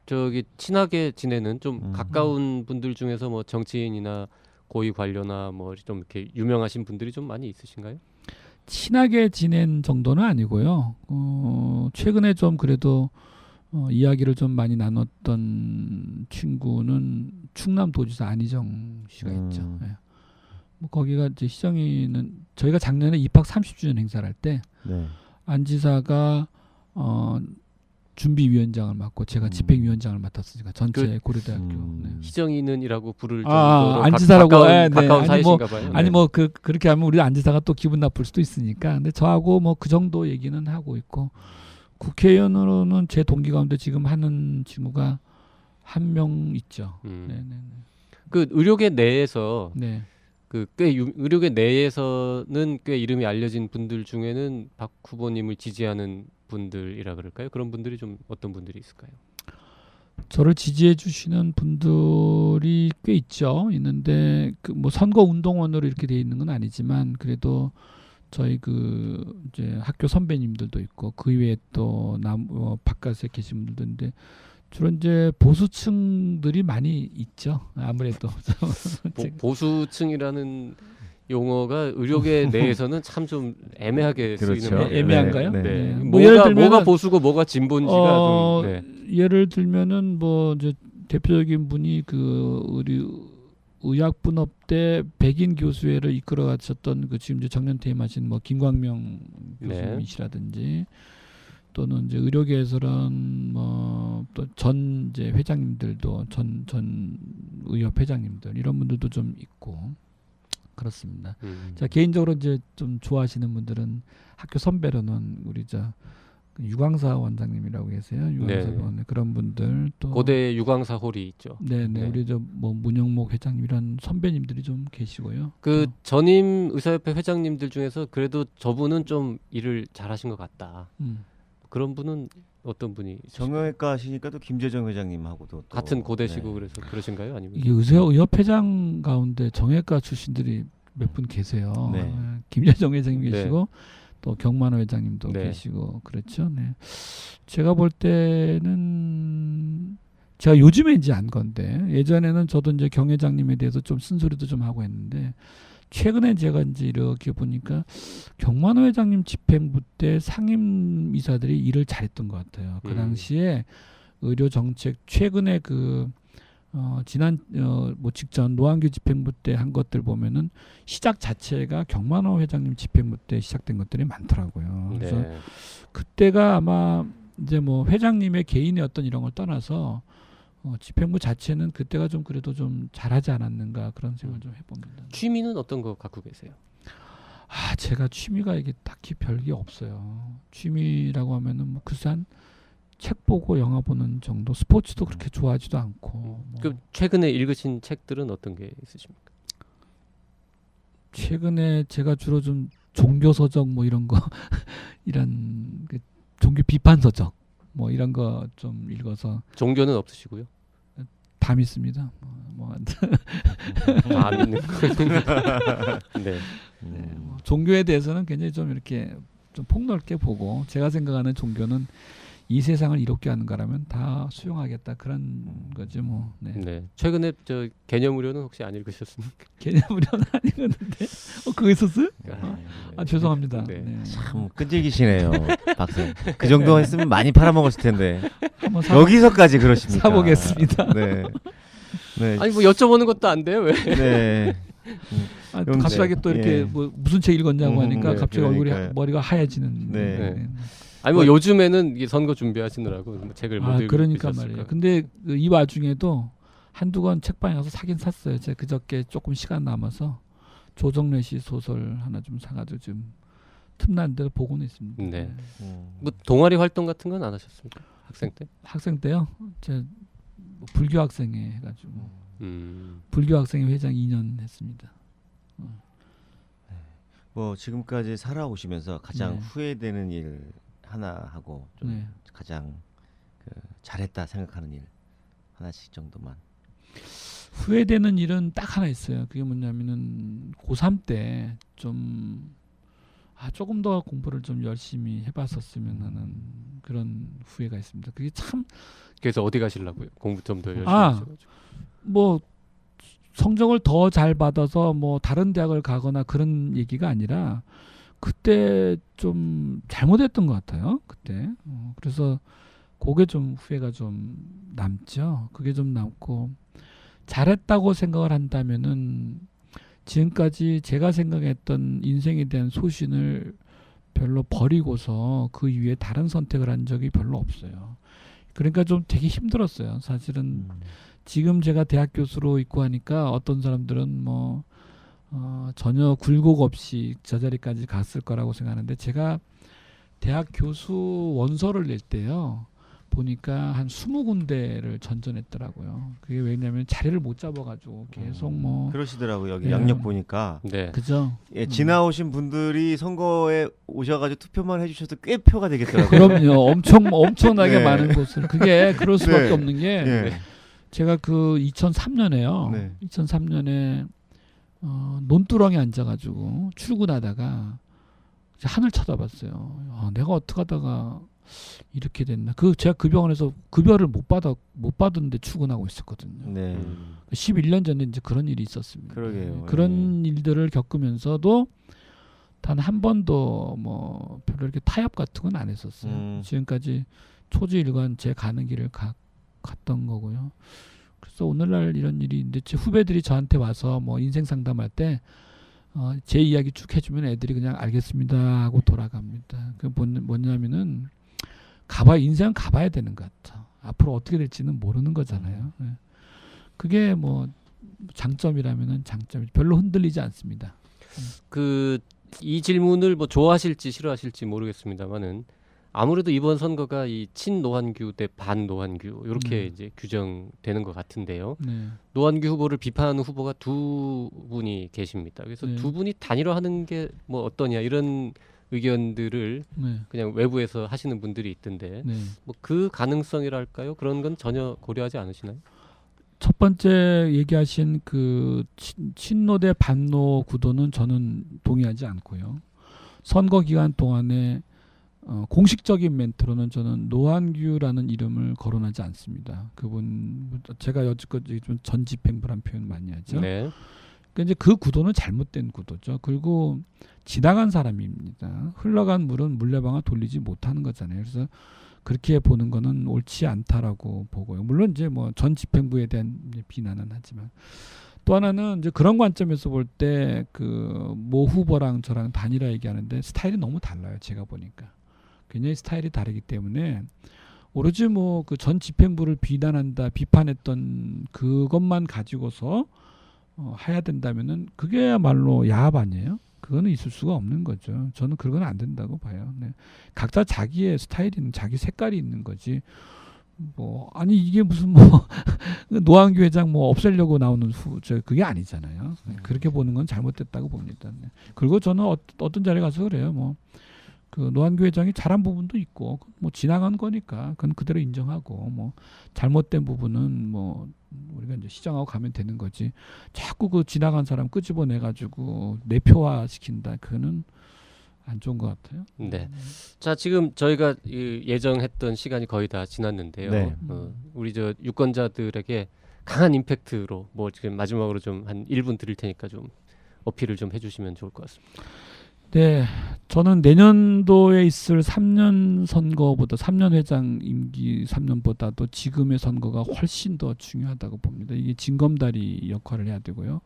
B: 저기 친하게 지내는 좀 가까운 분들 중에서 뭐 정치인이나 고위 관료나 뭐 좀 이렇게 유명하신 분들이 좀 많이 있으신가요?
D: 친하게 지낸 정도는 아니고요. 최근에 좀 그래도 이야기를 좀 많이 나눴던 친구는 충남도지사 안희정 씨가 있죠. 예. 뭐 거기가 이제 시정이는 저희가 작년에 입학 30주년 행사를 할 때
C: 네.
D: 안 지사가 준비위원장을 맡고 제가 집행위원장을 맡았으니까 전체 고려대학교. 네.
B: 희정이는이라고 부를 정도로
D: 안 지사라고
B: 가까운 사이신가 봐요.
D: 아니 뭐 그렇게 하면 우리 안 지사가 또 기분 나쁠 수도 있으니까. 근데 저하고 뭐 그 정도 얘기는 하고 있고 국회의원으로는 제 동기 가운데 지금 하는 친구가 한 명 있죠. 네네네.
B: 그 의료계 내에서
D: 네.
B: 의료계 내에서는 꽤 이름이 알려진 분들 중에는 박 후보님을 지지하는 분들이라 그럴까요? 그런 분들이 좀 어떤 분들이 있을까요?
D: 저를 지지해 주시는 분들이 꽤 있죠. 있는데 그 뭐 선거 운동원으로 이렇게 돼 있는 건 아니지만 그래도 저희 그 이제 학교 선배님들도 있고 그 이외에 또 바깥에 계신 분들도 있는데 주로 이제 보수층들이 많이 있죠. 아무래도
B: 보수층이라는 용어가 의료계 내에서는 참 좀 애매하게
C: 그렇죠.
B: 쓰이는 말이에요.
D: 애매한가요?
C: 네.
B: 네.
D: 뭐 예를 들면은
B: 뭐가 보수고 뭐가 진보인지가 좀. 네.
D: 예를 들면은 뭐 이제 대표적인 분이 그 우리 의학분업 때 백인 교수회를 이끌어 가셨던 그 지금 이제 정년 퇴임하신 뭐 김광명 교수님이시라든지 또는 이제 의료계에서는 뭐 또 전 이제 회장님들도 전 의협 회장님들 이런 분들도 좀 있고 그렇습니다. 자 개인적으로 이제 좀 좋아하시는 분들은 학교 선배로는 우리 저 유광사 원장님이라고 계세요. 유광사 병원에 그런 분들 또
B: 고대 유광사 홀이 있죠.
D: 네네 우리 저 뭐 문영목 회장님 이런 선배님들이 좀 계시고요.
B: 그 전임 의사협회 회장님들 중에서 그래도 저분은 좀 일을 잘하신 것 같다. 그런 분은 어떤 분이
C: 정형외과 하시니까 또 김재정 회장님하고도 또
B: 같은 고대시고 그래서 그러신가요? 아니면
D: 이게 의협 회장 가운데 정형외과 출신들이 몇 분 계세요.
C: 네.
D: 김재정 회장님 계시고 또 경만호 회장님도 계시고 그렇죠. 네. 제가 볼 때는 제가 요즘에 이제 안 건데 예전에는 저도 이제 경 회장님에 대해서 좀 쓴소리도 좀 하고 했는데 최근에 제가 이제 이렇게 보니까 경만호 회장님 집행부 때 상임 이사들이 일을 잘했던 것 같아요. 그 당시에 의료 정책 최근에 그 지난 뭐 직전 노한규 집행부 때 한 것들 보면은 시작 자체가 경만호 회장님 집행부 때 시작된 것들이 많더라고요. 그래서 그때가 아마 이제 뭐 회장님의 개인의 어떤 이런 걸 떠나서 집행부 자체는 그때가 좀 그래도 좀 잘하지 않았는가 그런 생각을 좀 해봅니다.
B: 취미는 어떤 거 갖고 계세요?
D: 제가 취미가 이게 딱히 별게 없어요. 취미라고 하면은 뭐 글쎄 한 책 보고 영화 보는 정도. 스포츠도 그렇게 좋아하지도 않고. 뭐.
B: 그 최근에 읽으신 책들은 어떤 게 있으십니까?
D: 최근에 제가 주로 좀 종교 서적 뭐 이런 거 이런 그 종교 비판 서적 뭐 이런 거 좀 읽어서.
B: 종교는 없으시고요?
D: 다 믿습니다.
B: 다 믿는 거. 네.
D: 뭐 종교에 대해서는 굉장히 좀 이렇게 좀 폭넓게 보고 제가 생각하는 종교는 이 세상을 이롭게 하는 거라면 다 수용하겠다 그런 거지 뭐. 네.
B: 최근에 저 개념의료는 혹시 안 읽으셨습니까?
D: 개념의료는 안 읽었는데. 그거 있었어요? 죄송합니다.
B: 네.
C: 참 끈질기시네요, 박사님. 그 정도 했으면 많이 팔아먹었을 텐데.
D: 여기서까지
C: 그러십니까?
D: 사보겠습니다.
C: 네. 네.
B: 아니 뭐 여쭤보는 것도 안 돼요 왜?
C: 네.
D: 갑자기 또 이렇게 뭐 무슨 책 읽었냐고 하니까 갑자기
C: 그러니까요.
D: 얼굴이 머리가 하얘지는.
C: 네.
B: 아니 뭐 요즘에는 이게 선거 준비하시느라고 뭐 책을 못 읽으셨을까.
D: 그러니까 말이에요. 근데 이 와중에도 한두 권 책방에 가서 사긴 샀어요. 제가 그저께 조금 시간 남아서 조정래 씨 소설 하나 좀 사가지고 좀 틈난 대로 보고는 있습니다.
B: 네. 뭐 동아리 활동 같은 건 안 하셨습니까? 학생 때?
D: 학생 때요? 제 불교 학생회 해가지고 불교 학생회 회장 2년 했습니다.
C: 뭐 지금까지 살아오시면서 가장
D: 네.
C: 후회되는 일 하나 하고 좀
D: 네.
C: 가장 잘했다 생각하는 일 하나씩 정도만.
D: 후회되는 일은 딱 하나 있어요. 그게 뭐냐면은 고3 때 좀 조금 더 공부를 좀 열심히 해봤었으면 하는 그런 후회가 있습니다. 그게 참
B: 그래서 어디 가시려고요? 공부 좀 더 열심히
D: 아.
B: 하셔가지고.
D: 뭐 성적을 더 잘 받아서 뭐 다른 대학을 가거나 그런 얘기가 아니라 그때 좀 잘못했던 것 같아요. 그때 그래서 그게 좀 후회가 좀 남죠. 그게 좀 남고 잘했다고 생각을 한다면은 지금까지 제가 생각했던 인생에 대한 소신을 별로 버리고서 그 위에 다른 선택을 한 적이 별로 없어요. 그러니까 좀 되게 힘들었어요. 사실은 지금 제가 대학 교수로 있고 하니까 어떤 사람들은 뭐 전혀 굴곡 없이 저 자리까지 갔을 거라고 생각하는데 제가 대학 교수 원서를 낼 때요. 보니까 한 20군데를 전전했더라고요. 그게 왜냐면 자리를 못 잡아가지고 계속 뭐
C: 그러시더라고요. 여기
D: 예.
C: 양력 보니까
B: 네.
D: 그죠?
C: 예, 지나오신 분들이 선거에 오셔가지고 투표만 해주셔도 꽤 표가 되겠더라고요.
D: 그럼요. 엄청나게
C: 네.
D: 많은 곳을 그게 그럴 수밖에
C: 네.
D: 없는 게
C: 예.
D: 제가 그 2003년에요.
C: 네.
D: 2003년에 논두렁에 앉아가지고 출근하다가 하늘 쳐다봤어요. 내가 어떻게 하다가 이렇게 됐나? 제가 그 병원에서 급여를 못 받았는데 출근하고 있었거든요.
C: 네.
D: 11년 전에 이제 그런 일이 있었습니다.
C: 그러게요.
D: 그런 일들을 겪으면서도 단 한 번도 뭐 별로 이렇게 타협 같은 건 안 했었어요. 지금까지 초지일관 제 가는 길을 갔던 거고요. 그래서 오늘날 이런 일이 있는데 제 후배들이 저한테 와서 뭐 인생 상담할 때 제 이야기 쭉 해주면 애들이 그냥 알겠습니다 하고 돌아갑니다. 그 뭐냐면은 인생은 가봐야 되는 것 같아. 앞으로 어떻게 될지는 모르는 거잖아요. 네. 그게 뭐 장점이라면은 장점이 별로 흔들리지 않습니다.
B: 이 질문을 뭐 좋아하실지 싫어하실지 모르겠습니다만은 아무래도 이번 선거가 이 친노한규 대 반노한규 이렇게 이제 규정되는 것 같은데요.
D: 네.
B: 노한규 후보를 비판하는 후보가 두 분이 계십니다. 그래서
D: 네.
B: 두 분이 단일화하는 게 뭐 어떠냐 이런 의견들을
D: 네.
B: 그냥 외부에서 하시는 분들이 있던데
D: 네.
B: 뭐 그 가능성이랄까요? 그런 건 전혀 고려하지 않으시나요?
D: 첫 번째 얘기하신 그 친노 대 반노 구도는 저는 동의하지 않고요. 선거 기간 동안에 공식적인 멘트로는 저는 노한규라는 이름을 거론하지 않습니다. 그분 제가 여지껏 전집행부란 표현 많이 하죠.
B: 네.
D: 그러니까 이제 그 구도는 잘못된 구도죠. 그리고 지나간 사람입니다. 흘러간 물은 물레방아 돌리지 못하는 거잖아요. 그래서 그렇게 보는 거는 옳지 않다라고 보고요. 물론 이제 뭐 전 집행부에 대한 비난은 하지만 또 하나는 이제 그런 관점에서 볼 때 그 모 후보랑 저랑 단일화 얘기하는데 스타일이 너무 달라요. 제가 보니까 굉장히 스타일이 다르기 때문에 오로지 뭐 그 전 집행부를 비판했던 그것만 가지고서 해야 된다면은 그게야말로 야합 아니에요? 그거는 있을 수가 없는 거죠. 저는 그건 안 된다고 봐요. 네. 각자 자기의 스타일이 있는 자기 색깔이 있는 거지. 뭐 아니 이게 무슨 뭐 노한규 회장 뭐 없애려고 나오는 그게 아니잖아요. 네. 그렇게 보는 건 잘못됐다고 봅니다. 네. 그리고 저는 어떤 자리에 가서 그래요. 뭐 그 노한규 회장이 잘한 부분도 있고 뭐 지나간 거니까 그건 그대로 인정하고 뭐 잘못된 부분은 뭐 우리가 이제 시정하고 가면 되는 거지. 자꾸 그 지나간 사람 끄집어내 가지고 내표화 시킨다. 그거는 안 좋은 것 같아요.
B: 네. 자, 지금 저희가 예정했던 시간이 거의 다 지났는데요.
C: 네.
B: 우리 저 유권자들에게 강한 임팩트로 뭐 지금 마지막으로 좀 한 1분 드릴 테니까 좀 어필을 좀 해주시면 좋을 것 같습니다.
D: 네, 저는 내년도에 있을 3년 선거보다 3년 회장 임기 3년보다도 지금의 선거가 훨씬 더 중요하다고 봅니다. 이게 징검다리 역할을 해야 되고요.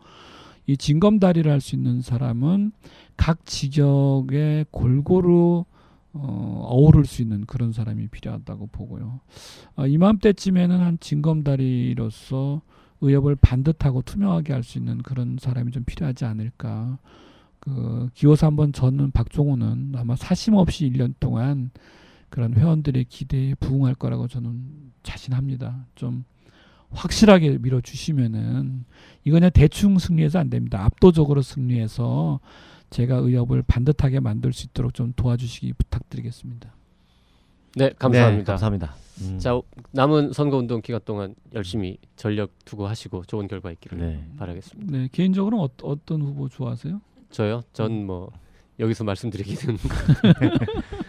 D: 이 징검다리를 할 수 있는 사람은 각 지역에 골고루 어우를 수 있는 그런 사람이 필요하다고 보고요. 이맘때쯤에는 한 징검다리로서 의협을 반듯하고 투명하게 할 수 있는 그런 사람이 좀 필요하지 않을까. 기호사 한번 저는 박종호는 아마 사심없이 1년 동안 그런 회원들의 기대에 부응할 거라고 저는 자신합니다. 좀 확실하게 밀어주시면은 이거 그냥 대충 승리해서 안 됩니다. 압도적으로 승리해서 제가 의협을 반듯하게 만들 수 있도록 좀 도와주시기 부탁드리겠습니다.
B: 네, 감사합니다.
C: 네, 감사합니다.
B: 자, 남은 선거운동 기간 동안 열심히 전력 투구하시고 좋은 결과 있기를
C: 네.
B: 바라겠습니다.
D: 네, 개인적으로 어떤 후보 좋아하세요?
B: 저요? 전 뭐 여기서 말씀드리기는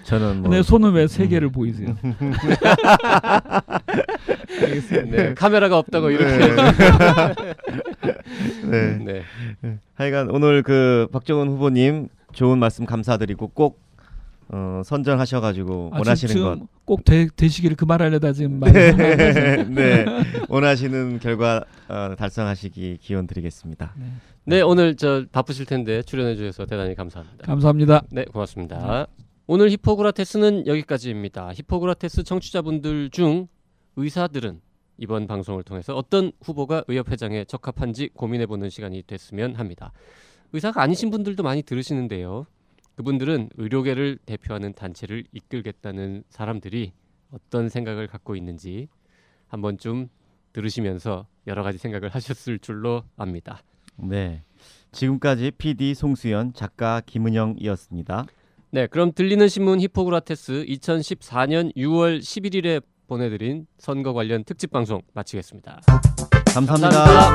C: 저는 뭐
D: 네, 손은 왜 세 개를 보이세요?
B: 네, 카메라가 없다고 이렇게.
C: 네.
B: 네.
C: 하여간 오늘 그 박정훈 후보님 좋은 말씀 감사드리고 꼭 선전하셔가지고 원하시는 것
D: 꼭 되시기를 그 말하려다 지금 많이
C: 네, 원하시는 결과 달성하시기 기원 드리겠습니다.
B: 네, 오늘 저 바쁘실 텐데 출연해 주셔서 대단히 감사합니다.
D: 감사합니다.
B: 네, 고맙습니다. 오늘 히포크라테스는 여기까지입니다. 히포크라테스 청취자분들 중 의사들은 이번 방송을 통해서 어떤 후보가 의협회장에 적합한지 고민해보는 시간이 됐으면 합니다. 의사가 아니신 분들도 많이 들으시는데요. 그분들은 의료계를 대표하는 단체를 이끌겠다는 사람들이 어떤 생각을 갖고 있는지 한번 좀 들으시면서 여러 가지 생각을 하셨을 줄로 압니다.
C: 네, 지금까지 PD 송수연, 작가 김은영이었습니다.
B: 네, 그럼 들리는 신문 히포크라테스 2014년 6월 11일에 보내드린 선거 관련 특집 방송 마치겠습니다.
C: 감사합니다.